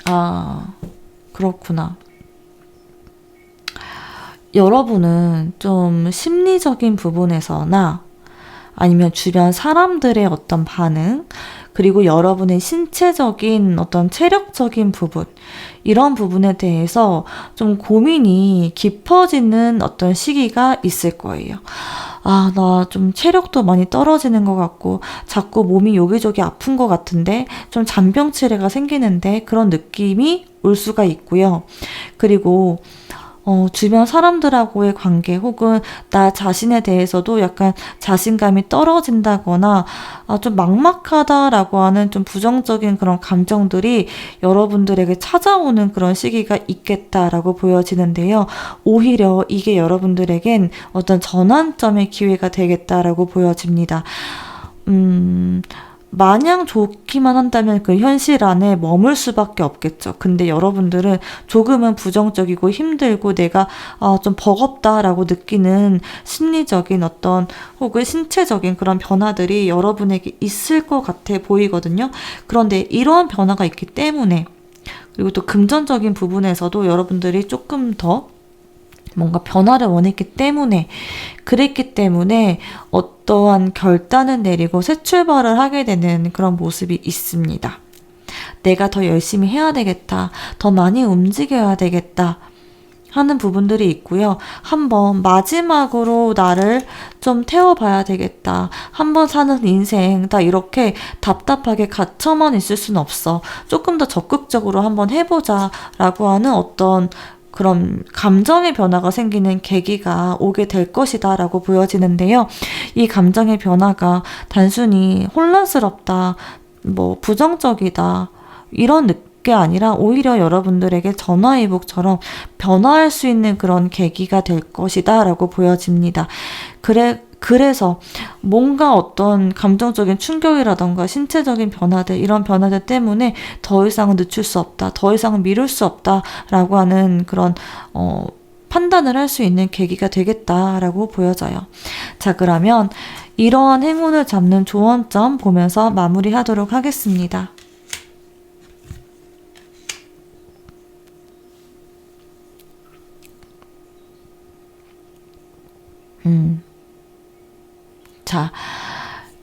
아, 그렇구나. 여러분은 좀 심리적인 부분에서나 아니면 주변 사람들의 어떤 반응, 그리고 여러분의 신체적인 어떤 체력적인 부분, 이런 부분에 대해서 좀 고민이 깊어지는 어떤 시기가 있을 거예요. 아, 나 좀 체력도 많이 떨어지는 것 같고, 자꾸 몸이 여기저기 아픈 것 같은데, 좀 잔병치레가 생기는데, 그런 느낌이 올 수가 있고요. 그리고 주변 사람들하고의 관계 혹은 나 자신에 대해서도 약간 자신감이 떨어진다거나 좀 막막하다라고 하는 좀 부정적인 그런 감정들이 여러분들에게 찾아오는 그런 시기가 있겠다라고 보여지는데요. 오히려 이게 여러분들에겐 어떤 전환점의 기회가 되겠다라고 보여집니다. 마냥 좋기만 한다면 그 현실 안에 머물 수밖에 없겠죠. 근데 여러분들은 조금은 부정적이고 힘들고 내가 좀 버겁다라고 느끼는 심리적인 어떤 혹은 신체적인 그런 변화들이 여러분에게 있을 것 같아 보이거든요. 그런데 이러한 변화가 있기 때문에, 그리고 또 금전적인 부분에서도 여러분들이 조금 더 뭔가 변화를 원했기 때문에, 그랬기 때문에 어떠한 결단을 내리고 새 출발을 하게 되는 그런 모습이 있습니다. 내가 더 열심히 해야 되겠다, 더 많이 움직여야 되겠다 하는 부분들이 있고요. 한번 마지막으로 나를 좀 태워봐야 되겠다. 한번 사는 인생 다 이렇게 답답하게 갇혀만 있을 순 없어. 조금 더 적극적으로 한번 해보자 라고 하는 어떤 그런 감정의 변화가 생기는 계기가 오게 될 것이다 라고 보여지는데요. 이 감정의 변화가 단순히 혼란스럽다, 부정적이다 이런 게 아니라 오히려 여러분들에게 전화위복처럼 변화할 수 있는 그런 계기가 될 것이다 라고 보여집니다. 그래서 뭔가 어떤 감정적인 충격이라던가 신체적인 변화들, 이런 변화들 때문에 더 이상은 늦출 수 없다, 더 이상은 미룰 수 없다라고 하는 그런 판단을 할 수 있는 계기가 되겠다라고 보여져요. 자, 그러면 이러한 행운을 잡는 조언점 보면서 마무리하도록 하겠습니다. 자,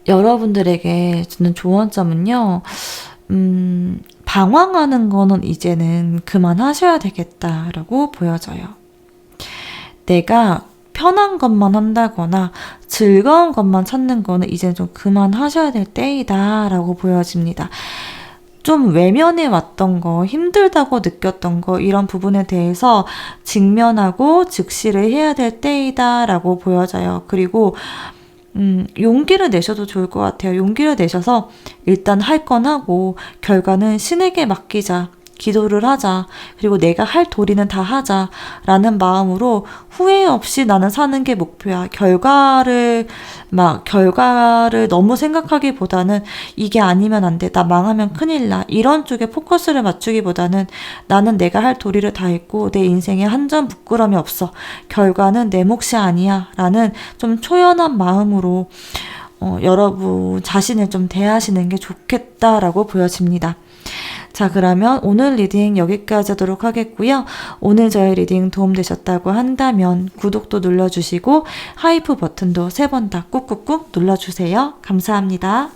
여러분들에게 주는 조언점은요, 방황하는 거는 이제는 그만하셔야 되겠다라고 보여져요. 내가 편한 것만 한다거나 즐거운 것만 찾는 거는 이제 좀 그만하셔야 될 때이다라고 보여집니다. 좀 외면해 왔던 거, 힘들다고 느꼈던 거, 이런 부분에 대해서 직면하고 직시를 해야 될 때이다라고 보여져요. 그리고 용기를 내셔도 좋을 것 같아요. 용기를 내셔서 일단 할 건 하고 결과는 신에게 맡기자, 기도를 하자, 그리고 내가 할 도리는 다 하자 라는 마음으로 후회 없이 나는 사는 게 목표야. 결과를 너무 생각하기보다는 이게 아니면 안 돼, 나 망하면 큰일 나, 이런 쪽에 포커스를 맞추기보다는 나는 내가 할 도리를 다 했고 내 인생에 한 점 부끄럼이 없어, 결과는 내 몫이 아니야 라는 좀 초연한 마음으로 여러분 자신을 좀 대하시는 게 좋겠다라고 보여집니다. 자, 그러면 오늘 리딩 여기까지 하도록 하겠고요. 오늘 저의 리딩 도움되셨다고 한다면 구독도 눌러주시고 하이프 버튼도 3번 다 꾹꾹꾹 눌러주세요. 감사합니다.